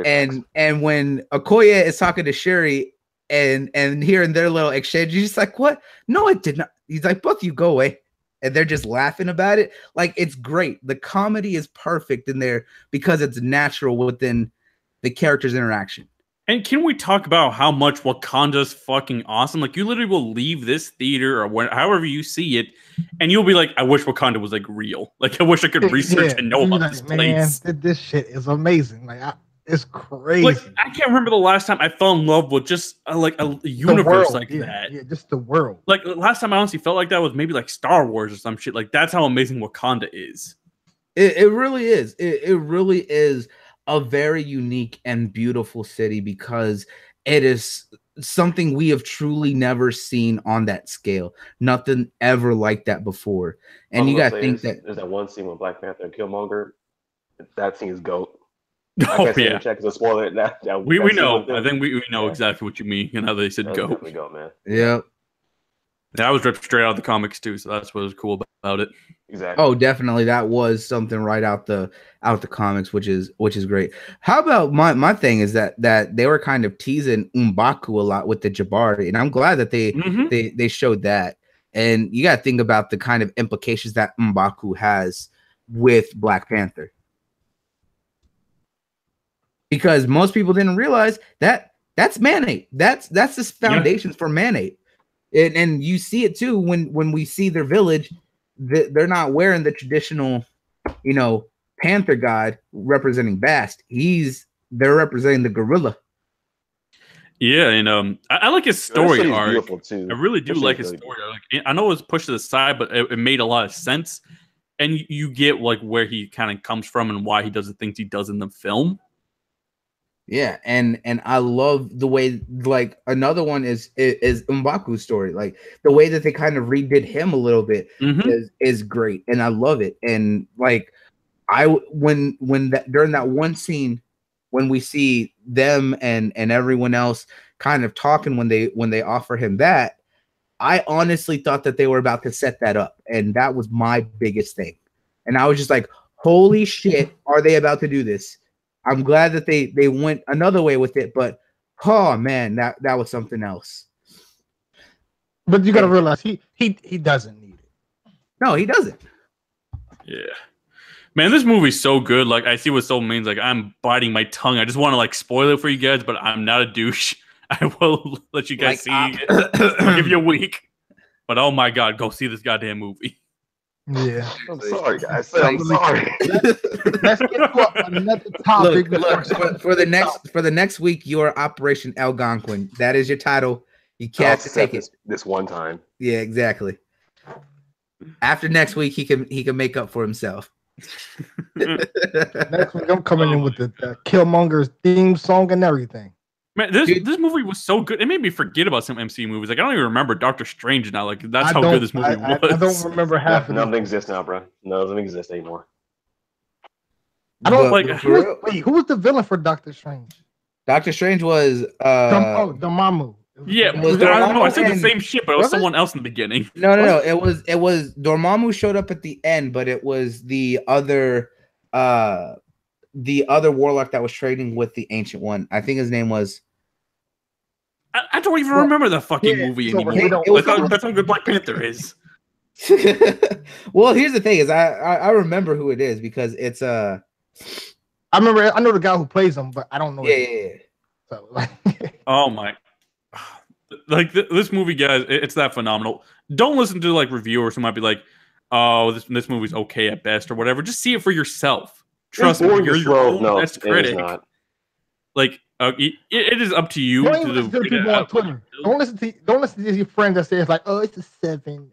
And when Okoye is talking to Shuri and hearing their little exchange, you're just like, what? No, it did not. He's like, both of you go away. And they're just laughing about it. Like, it's great. The comedy is perfect in there because it's natural within the characters' interaction. And can we talk about how much Wakanda's fucking awesome? Like, you literally will leave this theater or however you see it, and you'll be like, I wish Wakanda was, like, real. Like, I wish I could research and know about this place. Man, this shit is amazing. Like, It's crazy. Like, I can't remember the last time I fell in love with just like a universe like that. Yeah, just the world. Like, the last time I honestly felt like that was maybe like Star Wars or some shit. Like, that's how amazing Wakanda is. It really is. It really is a very unique and beautiful city because it is something we have truly never seen on that scale. Nothing ever like that before. And you got to think that there's that one scene with Black Panther and Killmonger. That scene is GOAT. Oh, yeah. Check as a spoiler. We know. I think we know exactly what you mean and how they said GOAT. GOAT, man. Yep. That was ripped straight out of the comics too, so that's what was cool about it. Exactly. Oh, definitely. That was something right out the comics, which is great. How about my thing is that they were kind of teasing M'Baku a lot with the Jabari, and I'm glad that they showed that. And you got to think about the kind of implications that M'Baku has with Black Panther, because most people didn't realize that that's Manate. That's the foundations for Manate. And you see it too when we see their village, they're not wearing the traditional, Panther god representing Bast. They're representing the gorilla. Yeah, and I like his story arc. Too. I really do like his story arc. I know it was pushed to the side, but it made a lot of sense. And you get like where he kind of comes from and why he does the things he does in the film. Yeah, and I love the way, like, another one is M'Baku's story. Like, the way that they kind of redid him a little bit is great, and I love it. And like, during that one scene when we see them and everyone else kind of talking when they offer him that, I honestly thought that they were about to set that up, and that was my biggest thing. And I was just like, holy shit, are they about to do this? I'm glad that they went another way with it, but oh man, that was something else. But you gotta realize he doesn't need it. No, he doesn't. Yeah. Man, this movie's so good. Like, I see what so means. Like, I'm biting my tongue. I just want to like spoil it for you guys, but I'm not a douche. I will let you guys see it. I'll give you a week. But oh my god, go see this goddamn movie. Yeah. I'm sorry, guys. I'm sorry. Let's get to another topic. Look, for the next week, you are Operation Algonquin. That is your title. You can't take it this one time. Yeah, exactly. After next week, he can make up for himself. Next week, I'm coming in with the Killmonger's theme song and everything. Man, this movie was so good. It made me forget about some MCU movies. Like, I don't even remember Doctor Strange now. Like, that's how good this movie was. I don't remember half of it. Nothing exists now, bro. No, it doesn't exist anymore. I don't like. Who was the villain for Doctor Strange? Doctor Strange was Dormammu. Yeah, I don't know. I said the same shit, but it was someone else in the beginning. No. It was Dormammu showed up at the end, but it was the other warlock that was trading with the Ancient One. I think his name was. I don't even remember that fucking movie anymore. That's how good Black Panther is. Well, here's the thing: is I remember who it is because it's I know the guy who plays him, but I don't know. Yeah. So like, oh my, like this movie, guys, it's that phenomenal. Don't listen to like reviewers who might be like, "Oh, this movie's okay at best" or whatever. Just see it for yourself. Trust me, you're your own best critic. Like, it is up to you. Don't listen to people on Twitter. Don't listen to your friend that says like, "Oh, it's a 7."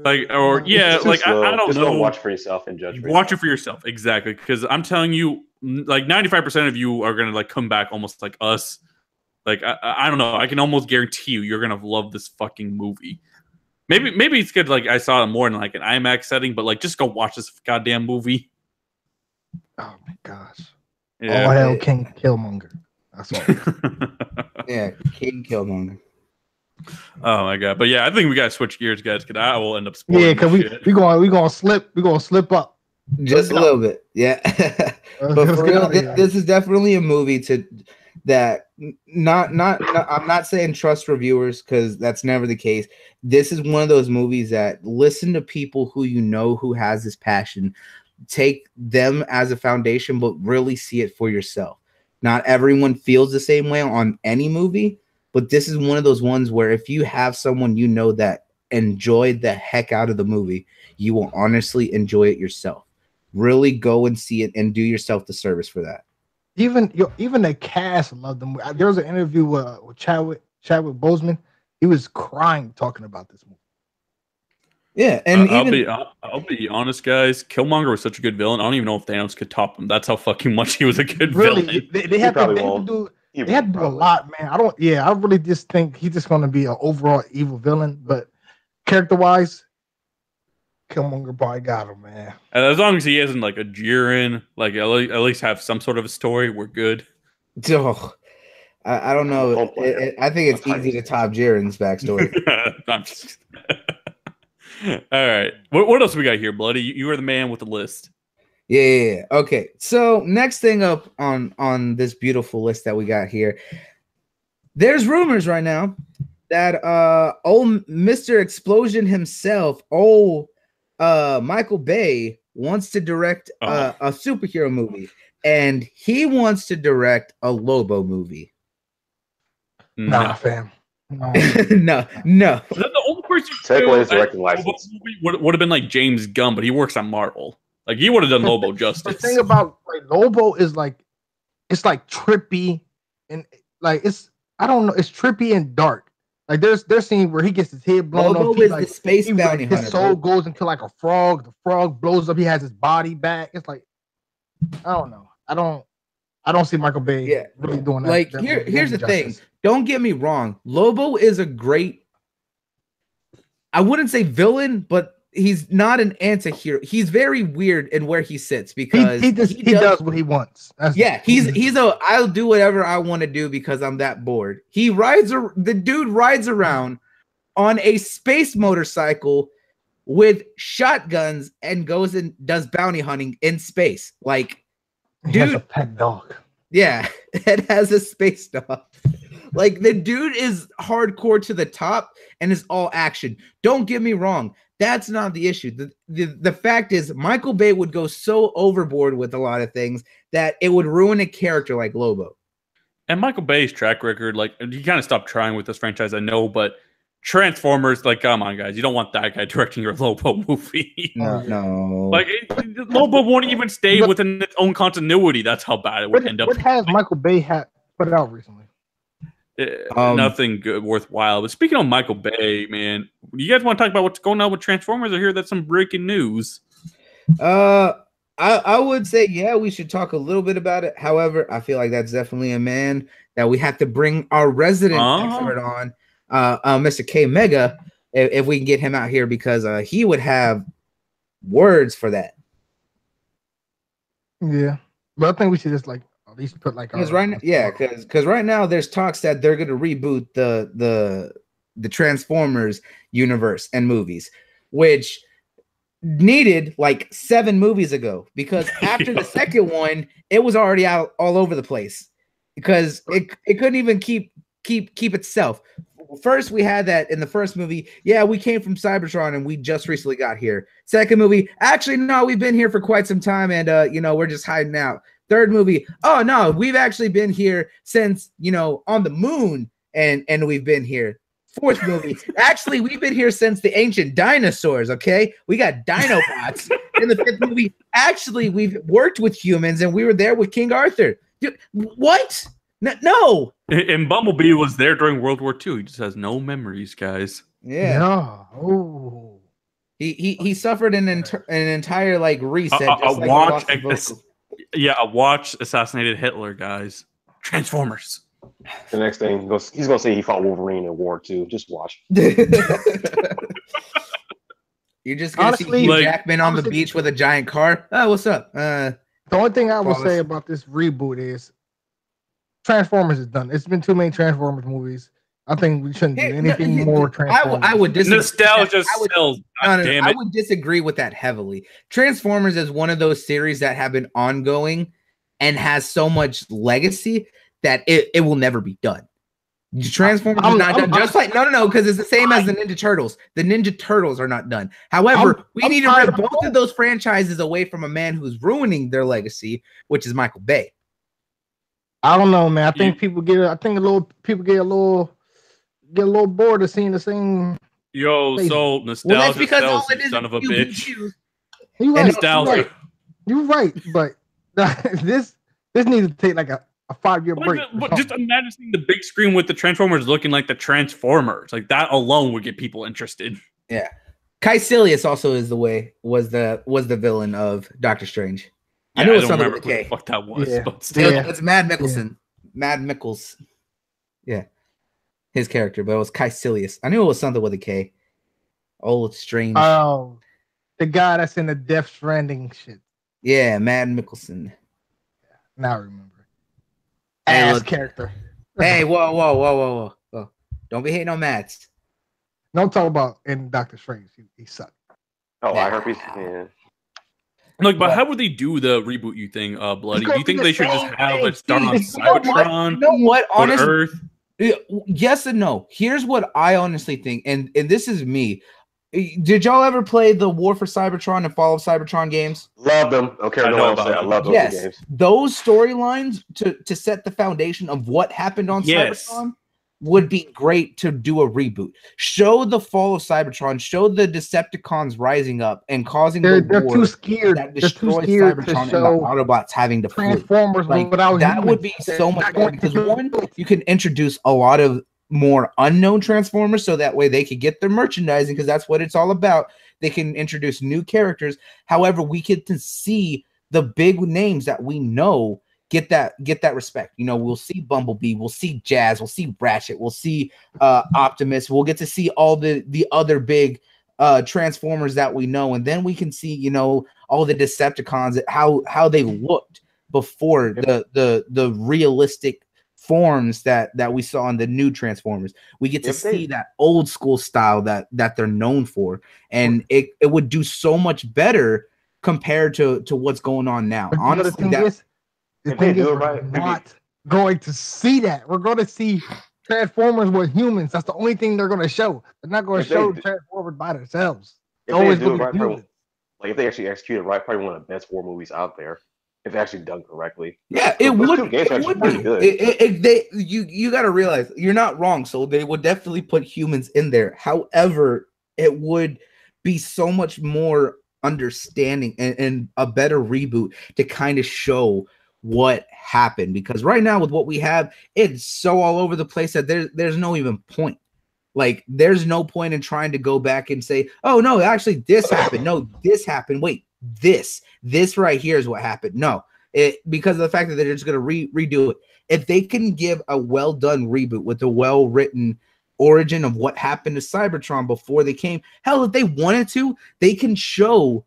Like, or yeah, like I don't know. Watch for yourself and judge. Watch it for yourself, exactly. Because I'm telling you, like 95% of you are gonna like come back almost like us. Like I don't know. I can almost guarantee you're gonna love this fucking movie. Maybe it's good. Like I saw it more in like an IMAX setting, but like just go watch this goddamn movie. Oh my gosh! Yeah. All hell, King Killmonger. That's all. Yeah, King Killmonger. Oh my god! But yeah, I think we gotta switch gears, guys, because I will end up spoiling. Yeah, because we gonna slip up just a little bit. Yeah, but for real, this is definitely a movie that I'm not saying trust reviewers because that's never the case. This is one of those movies that listen to people who who has this passion, take them as a foundation, but really see it for yourself. Not everyone feels the same way on any movie, but this is one of those ones where if you have someone that enjoyed the heck out of the movie, you will honestly enjoy it yourself. Really go and see it and do yourself the service for that. even the cast loved them. There was an interview with Chadwick Boseman. He was crying talking about this movie. Yeah, and I'll be honest, guys. Killmonger was such a good villain. I don't even know if Thanos could top him. That's how fucking much he was a good villain. They had to do a lot, man. I really just think he's just going to be an overall evil villain. But character wise, Killmonger probably got him, man. And as long as he isn't like a Jiren, like at least have some sort of a story, we're good. Oh, I don't know. I think it's easy to top Jiren's backstory. All right. What else we got here, Bloody? You are the man with the list. Yeah. Okay. So next thing up on this beautiful list that we got here, there's rumors right now that old Mr. Explosion himself, Michael Bay, wants to direct a superhero movie, and he wants to direct a Lobo movie. Nah, fam. No. The only person directing license would have been like James Gunn, but he works on Marvel. Like he would have done Lobo justice. The thing about Lobo is it's like trippy and like it's trippy and dark. Like there's scene where he gets his head blown Lobo off. Is the space bounty hunter. His soul goes into like a frog. The frog blows up. He has his body back. It's like I don't know. I don't see Michael Bay really doing that. Like here's the thing. Don't get me wrong. Lobo is a great, I wouldn't say villain, but he's not an anti-hero. He's very weird in where he sits because he does what he wants. I'll do whatever I want to do because I'm that bored. The dude rides around on a space motorcycle with shotguns and goes and does bounty hunting in space. Like, dude, he has a pet dog. Yeah, it has a space dog. Like the dude is hardcore to the top and is all action. Don't get me wrong. That's not the issue. The fact is Michael Bay would go so overboard with a lot of things that it would ruin a character like Lobo. And Michael Bay's track record, like he kind of stopped trying with this franchise, I know, but Transformers, like, come on, guys, you don't want that guy directing your Lobo movie. No. Like Lobo won't even stay within its own continuity. That's how bad it would end up. What has Michael Bay put out recently? Nothing good, worthwhile. But speaking of Michael Bay, man, you guys want to talk about what's going on with Transformers? I hear that's some breaking news. I would say, yeah, we should talk a little bit about it. However, I feel like that's definitely a man that we have to bring our resident expert on, Mr. K Mega, if we can get him out here, because he would have words for that. Yeah, but I think we should just like at least put like because right now there's talks that they're going to reboot the Transformers universe and movies, which needed like 7 movies ago, because after the second one it was already out all over the place because it couldn't even keep itself. First, we had that in the first movie. Yeah, we came from Cybertron and we just recently got here. Second movie, actually, no, we've been here for quite some time and, we're just hiding out. Third movie, oh, no, we've actually been here since, on the moon and we've been here. Fourth movie, actually, we've been here since the ancient dinosaurs, okay? We got Dinobots. In the fifth movie, actually, we've worked with humans and we were there with King Arthur. Dude, what? No. And Bumblebee was there during World War II. He just has no memories, guys. Yeah. No. Oh. He suffered an entire like reset. A watch assassinated Hitler, guys. Transformers. The next thing he's gonna say he fought Wolverine in War II. Just watch. You're just gonna see Hugh Jackman on the beach with a giant car. Oh, what's up? The only thing I will say about this reboot is Transformers is done. It's been too many Transformers movies. I think we shouldn't do anything more Transformers. I would disagree. Nostalgia sells. I would disagree with that heavily. Transformers is one of those series that have been ongoing and has so much legacy that it will never be done. Transformers is not done. Just like no, because it's the same as the Ninja Turtles. The Ninja Turtles are not done. However, we need to rip both of those franchises away from a man who's ruining their legacy, which is Michael Bay. I don't know, man. I think people get a little bored of seeing the same. So nostalgia. That's because all it is, son of a bitch. You're right. Nostalgia. You're right, but this This needs to take like a 5-year break. But just imagine seeing the big screen with the Transformers looking like the Transformers. Like that alone would get people interested. Yeah. Caecilius also was the villain of Doctor Strange. Yeah, I knew it was don't something remember with a who the K. fuck that was, Yeah. but still. Yeah. It's Mad Mickelson. Mad Mickles. Yeah. His character, but it was Caecilius. I knew it was something with a K. Old Strange. Oh, the guy that's in the Death Stranding shit. Yeah, Mad Mickelson. Now I remember. Hey, Ass look. character. Hey, whoa. Don't be hating on Mats. Don't talk about in Doctor Strange. He sucked. Oh, Yeah. I herpes. Yeah. Like, but how would they do the reboot you thing, Bloody? Do you think they should just have it start on You know what? Cybertron You know what? or Honestly, Earth? yes and no. Here's what I honestly think, and this is me. Did y'all ever play the War for Cybertron and Fall of Cybertron games? Love them. I don't care I what know no one else about say. I them. love those Yes, games. those storylines to set the foundation of what happened on Yes. Cybertron would be great to do a reboot. Show the fall of Cybertron, show the Decepticons rising up and causing They're the war too scared. that They're too destroys scared Cybertron to and the show Autobots having to flee. Transformers Like, without that humans. would be They're so much not better going because to do one, it. you can introduce a lot of more unknown Transformers so that way they could get their merchandising because that's what it's all about. They can introduce new characters. However, we get to see the big names that we know get that respect. You know, we'll see Bumblebee, we'll see Jazz, we'll see Ratchet, we'll see Optimus. We'll get to see all the other big Transformers that we know, and then we can see, you know, all the Decepticons, how they looked before the realistic forms that we saw in the new Transformers. We get to see that old school style that they're known for, and it would do so much better compared to what's going on now. But Honestly, the thing is, we're not going to see that. We're going to see Transformers with humans. That's the only thing they're going to show. They're not going to show Transformers by themselves. If they do it right, like if they actually execute it right, probably one of the best war movies out there. If actually done correctly. Yeah, it would be. You got to realize you're not wrong. So they would definitely put humans in there. However, it would be so much more understanding and a better reboot to kind of show what happened, because right now with what we have, it's so all over the place that there's no even point. Like, there's no point in trying to go back and say, oh no, actually this happened. No, this happened. Wait, this right here is what happened. No, because of the fact that they're just going to redo it. If they can give a well done reboot with a well written origin of what happened to Cybertron before they came, hell, if they wanted to, they can show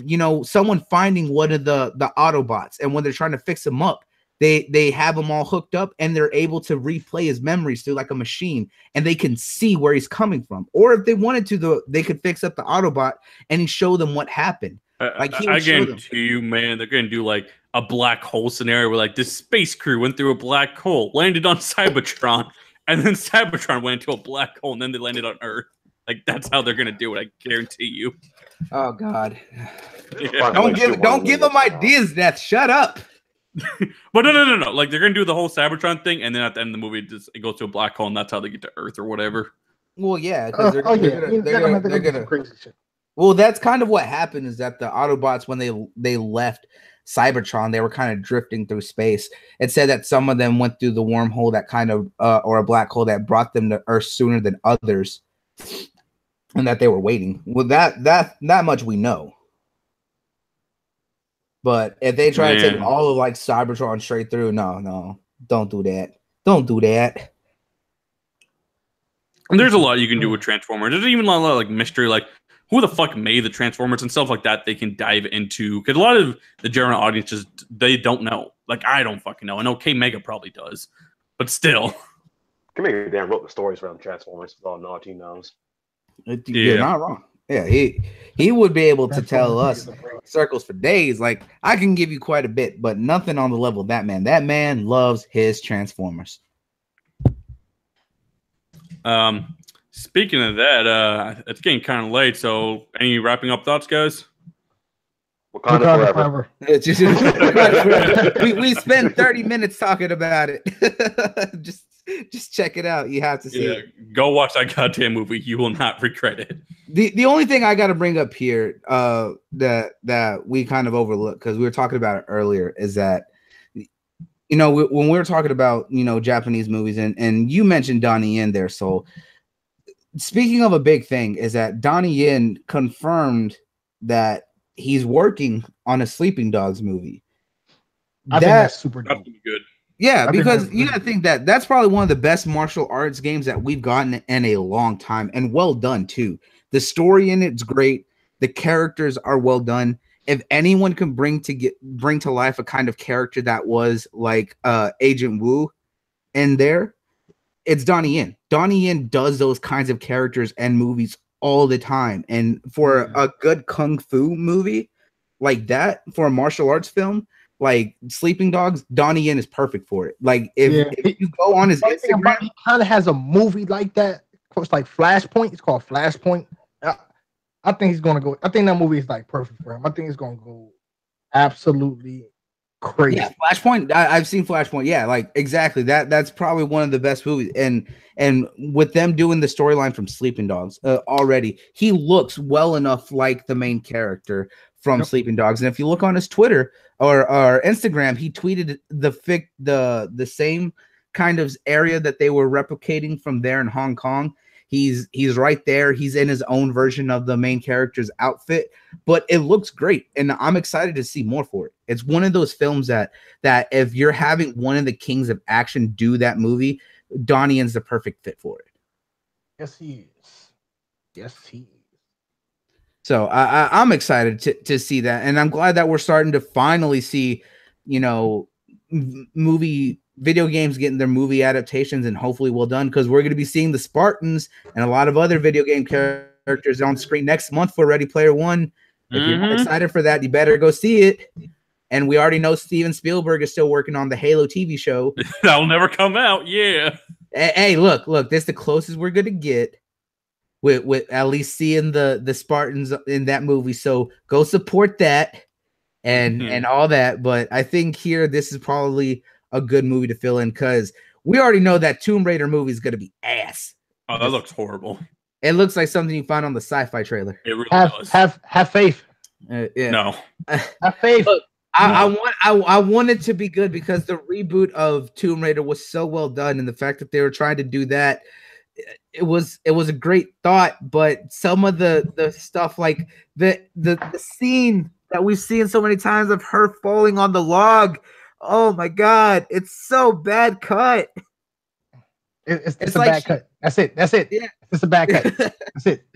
you know, someone finding one of the Autobots, and when they're trying to fix him up, they have them all hooked up and they're able to replay his memories through like a machine, and they can see where he's coming from. Or if they wanted to, they could fix up the Autobot and show them what happened. Like, I guarantee you, man, they're gonna do like a black hole scenario where like this space crew went through a black hole, landed on Cybertron, and then Cybertron went into a black hole, and then they landed on Earth. Like, that's how they're gonna do it. I guarantee you. Oh God! Yeah. Don't give them ideas, Neth. Shut up. But no. Like, they're gonna do the whole Cybertron thing, and then at the end of the movie, it goes to a black hole, and that's how they get to Earth or whatever. Well, yeah, because they're gonna crazy shit. Well, that's kind of what happened, is that the Autobots, when they left Cybertron, they were kind of drifting through space. It said that some of them went through the wormhole that kind of or a black hole that brought them to Earth sooner than others, and that they were waiting. Well, that much we know. But if they try to take all of like Cybertron straight through, no, don't do that. Don't do that. And there's a lot you can do with Transformers. There's even a lot of like mystery, like who the fuck made the Transformers and stuff like that. They can dive into, because a lot of the general audiences, they don't know. Like, I don't fucking know. I know K Mega probably does, but still. K Mega damn wrote the stories around Transformers with all naughty knows. You're not wrong. Yeah, he would be able to tell us circles for days. Like, I can give you quite a bit, but nothing on the level of that man. That man loves his Transformers. Speaking of that, it's getting kind of late. So, any wrapping up thoughts, guys? Wakanda Forever. It's just, we spent 30 minutes talking about it. just check it out. You have to see it. Go watch that goddamn movie. You will not regret it. The only thing I got to bring up here that we kind of overlooked, because we were talking about it earlier, is that you know, when we were talking about, you know, Japanese movies, and you mentioned Donnie Yin there, so speaking of a big thing is that Donnie Yin confirmed that he's working on a Sleeping Dogs movie. I think that's super dope. Good. Yeah, because you gotta think that that's probably one of the best martial arts games that we've gotten in a long time, and well done too. The story in it's great. The characters are well done. If anyone can bring to life a kind of character that was like Agent Wu in there, it's Donnie Yin. Donnie Yin does those kinds of characters and movies all the time. And for a good kung fu movie like that, for a martial arts film like Sleeping Dogs, Donnie Yin is perfect for it. Like if you go on his Instagram, he kind of has a movie like that. It's like Flashpoint. It's called Flashpoint. I think he's gonna go. I think that movie is like perfect for him. I think it's gonna go absolutely crazy. Yeah, Flashpoint. I've seen Flashpoint. Yeah, like exactly. That's probably one of the best movies. And with them doing the storyline from Sleeping Dogs already, he looks well enough like the main character from Sleeping Dogs. And if you look on his Twitter or Instagram, he tweeted the same kind of area that they were replicating from there in Hong Kong. He's right there. He's in his own version of the main character's outfit, but it looks great, and I'm excited to see more for it. It's one of those films that if you're having one of the kings of action do that movie, Donnie Yin's the perfect fit for it. Yes, he is. Yes, he is. So I'm excited to see that, and I'm glad that we're starting to finally see, you know, video games getting their movie adaptations, and hopefully well done, because we're going to be seeing the Spartans and a lot of other video game characters on screen next month for Ready Player One. If you're not excited for that, you better go see it. And we already know Steven Spielberg is still working on the Halo TV show. That'll never come out. Yeah. Hey, look, this is the closest we're going to get with at least seeing the Spartans in that movie. So go support that and all that. But I think here, this is probably a good movie to fill in, because we already know that Tomb Raider movie is going to be ass. Oh, that looks horrible. It looks like something you find on the sci-fi trailer. It really does. Have faith. Yeah. No. Have faith. Look, I want it to be good, because the reboot of Tomb Raider was so well done, and the fact that they were trying to do that, it was a great thought. But some of the stuff, like the scene that we've seen so many times of her falling on the log, oh my god, it's so bad cut. It's a like bad cut. That's it. Yeah. It's a bad cut. That's it.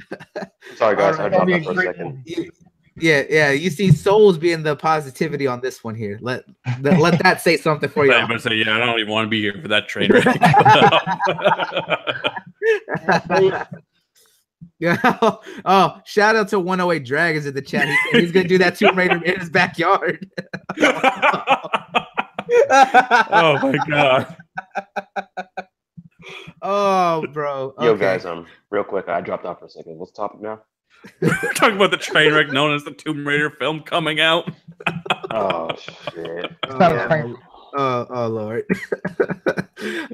Sorry guys, I dropped that for a second. Yeah. You see Souls being the positivity on this one here. Let that say something for you. I'm gonna say, I don't even want to be here for that train wreck. Yeah. Oh, shout out to 108 Dragons in the chat. He's gonna do that Tomb Raider in his backyard. Oh my god. Oh, bro. Yo, guys, real quick, I dropped off for a second. What's the topic now? We're talking about the train wreck known as the Tomb Raider film coming out. Oh shit. Oh Lord.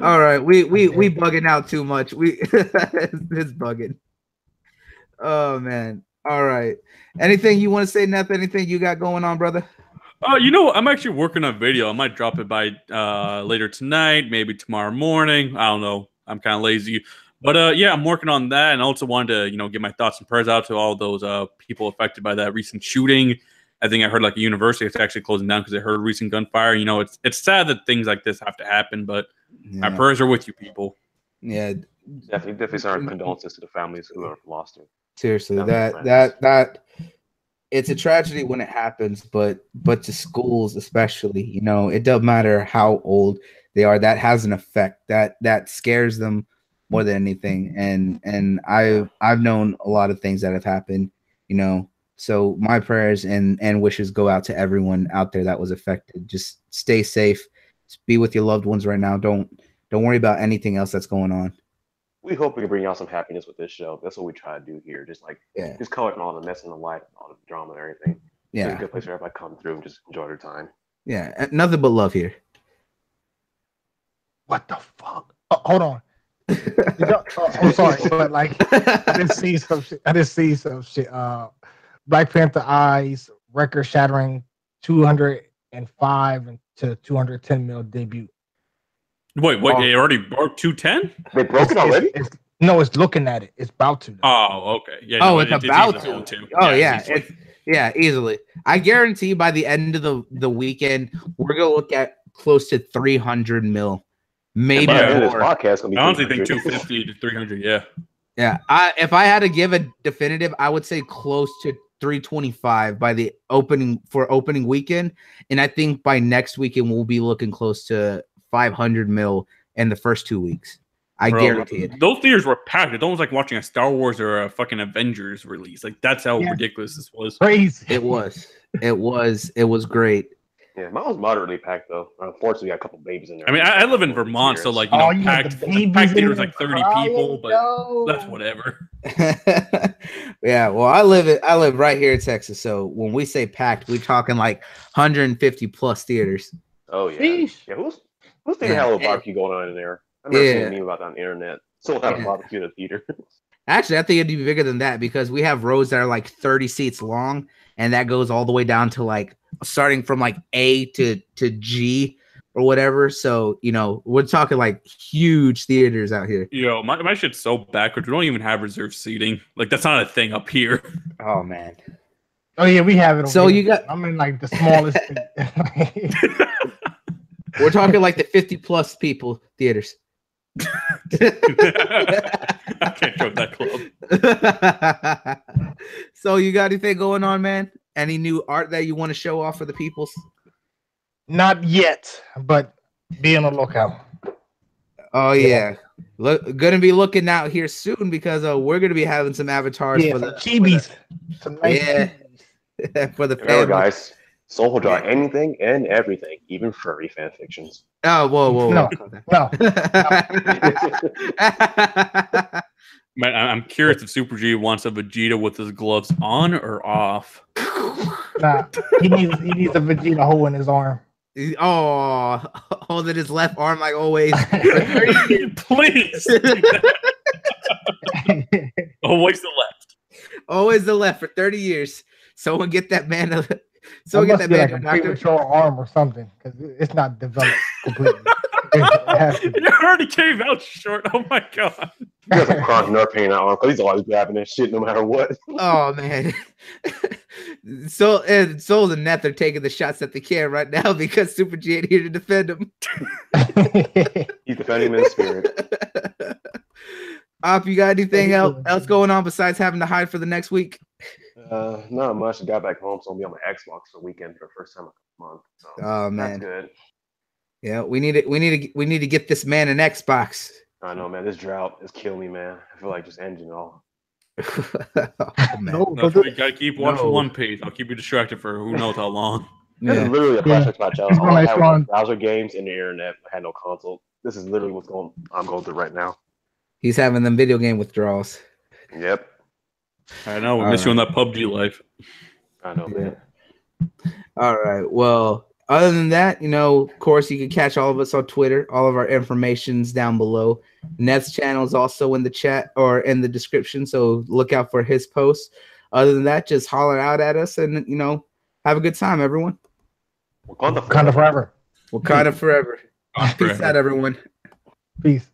All right, we bugging out too much. It's bugging. Oh man. All right. Anything you want to say, Neth? Anything you got going on, brother? You know, I'm actually working on a video. I might drop it by later tonight, maybe tomorrow morning. I don't know. I'm kind of lazy. But yeah, I'm working on that, and also wanted to, give my thoughts and prayers out to all those people affected by that recent shooting. I think I heard like a university is actually closing down because they heard recent gunfire. It's sad that things like this have to happen, but my prayers are with you, people. Yeah, definitely send our condolences to the families who have lost it. Seriously, that it's a tragedy when it happens, but to schools especially, it doesn't matter how old they are. That has an effect that scares them more than anything. And I've known a lot of things that have happened, So my prayers and wishes go out to everyone out there that was affected. Just stay safe. Just be with your loved ones right now. Don't worry about anything else that's going on. We hope we can bring y'all some happiness with this show. That's what we try to do here. Just just color all the mess in the life, all the drama and everything. Yeah, it's a good place for everybody to come through and just enjoy their time. Yeah, nothing but love here. What the fuck? Oh, hold on. I'm sorry, but I didn't see some shit. Black Panther Eyes record shattering $200 and 5 to 210 mil debut. Wait, they already broke 210? They broke it already? No, it's looking at it. It's about to. Oh, okay. Yeah. Oh, no, it's easily about going to. Oh, yeah. Easily. Easily. I guarantee by the end of the weekend, we're gonna look at close to 300 mil, maybe By the end of this more. podcast, gonna be I honestly think 300. 250 to 300. Yeah. Yeah. If I had to give a definitive, I would say close to 325 by the opening weekend, and I think by next weekend we'll be looking close to 500 mil in the first 2 weeks. I guarantee it. Those theaters were packed. It's almost like watching a Star Wars or a fucking Avengers release. Like that's how ridiculous this was. Crazy. It was great. Yeah, mine was moderately packed though. Unfortunately, we got a couple babies in there. I mean, I live in Vermont, so like packed theaters like 30 people, but that's whatever. Yeah, well, I live right here in Texas, so when we say packed, we're talking like 150 plus theaters. Oh yeah, yeah. Who's thinking had a little barbecue going on in there? I've never seen a meme about that on the internet. Still have a barbecue in the theater. Actually, I think it'd be bigger than that because we have rows that are like 30 seats long, and that goes all the way down to like starting from like A to G or whatever. So, we're talking like huge theaters out here. Yo, my shit's so backwards. We don't even have reserved seating. Like that's not a thing up here. Oh man. Oh yeah, we have it. So I'm in like the smallest. We're talking like the 50 plus people theaters. I can't join that club. So you got anything going on, man? Any new art that you want to show off for the peoples? Not yet, but be on the lookout. Oh yeah. Gonna be looking out here soon because we're gonna be having some avatars for the Chibis. For the family. Guys, Soul will draw anything and everything, even furry fan fictions. Oh, whoa. No. Man, I'm curious if Super G wants a Vegeta with his gloves on or off. Nah, he needs a Vegeta hole in his arm. Oh, holding his left arm like always. Please. Always the left. Always the left for 30 years. Someone get that man a control arm or something because it's not developed completely. It already came out short. Oh my god. He has a chronic nerve pain out because he's always grabbing that shit no matter what. Oh man. Soul and Neth are taking the shots at the can right now because Super G ain't here to defend him. He's defending him in spirit. Op, you got anything else going on besides having to hide for the next week? Not much. I got back home, so I'll be on my Xbox for the weekend for the first time in a month. So oh man, that's good. Yeah, we need to get this man an Xbox. I know, man. This drought is killing me, man. I feel like just ending all. Oh, no, you gotta keep watching One Piece. I'll keep you distracted for who knows how long. This is literally a flashback to my childhood. All I had was browser games and the internet. I had no console. This is literally I'm going through right now. He's having them video game withdrawals. Yep. I know. We miss you on that PUBG life. I know, man. All right. Well, other than that, of course, you can catch all of us on Twitter. All of our information's down below. Neth's channel is also in the chat or in the description, so look out for his posts. Other than that, just holler out at us and, have a good time, everyone. Wakanda forever. Wakanda forever. Peace out, everyone. Peace.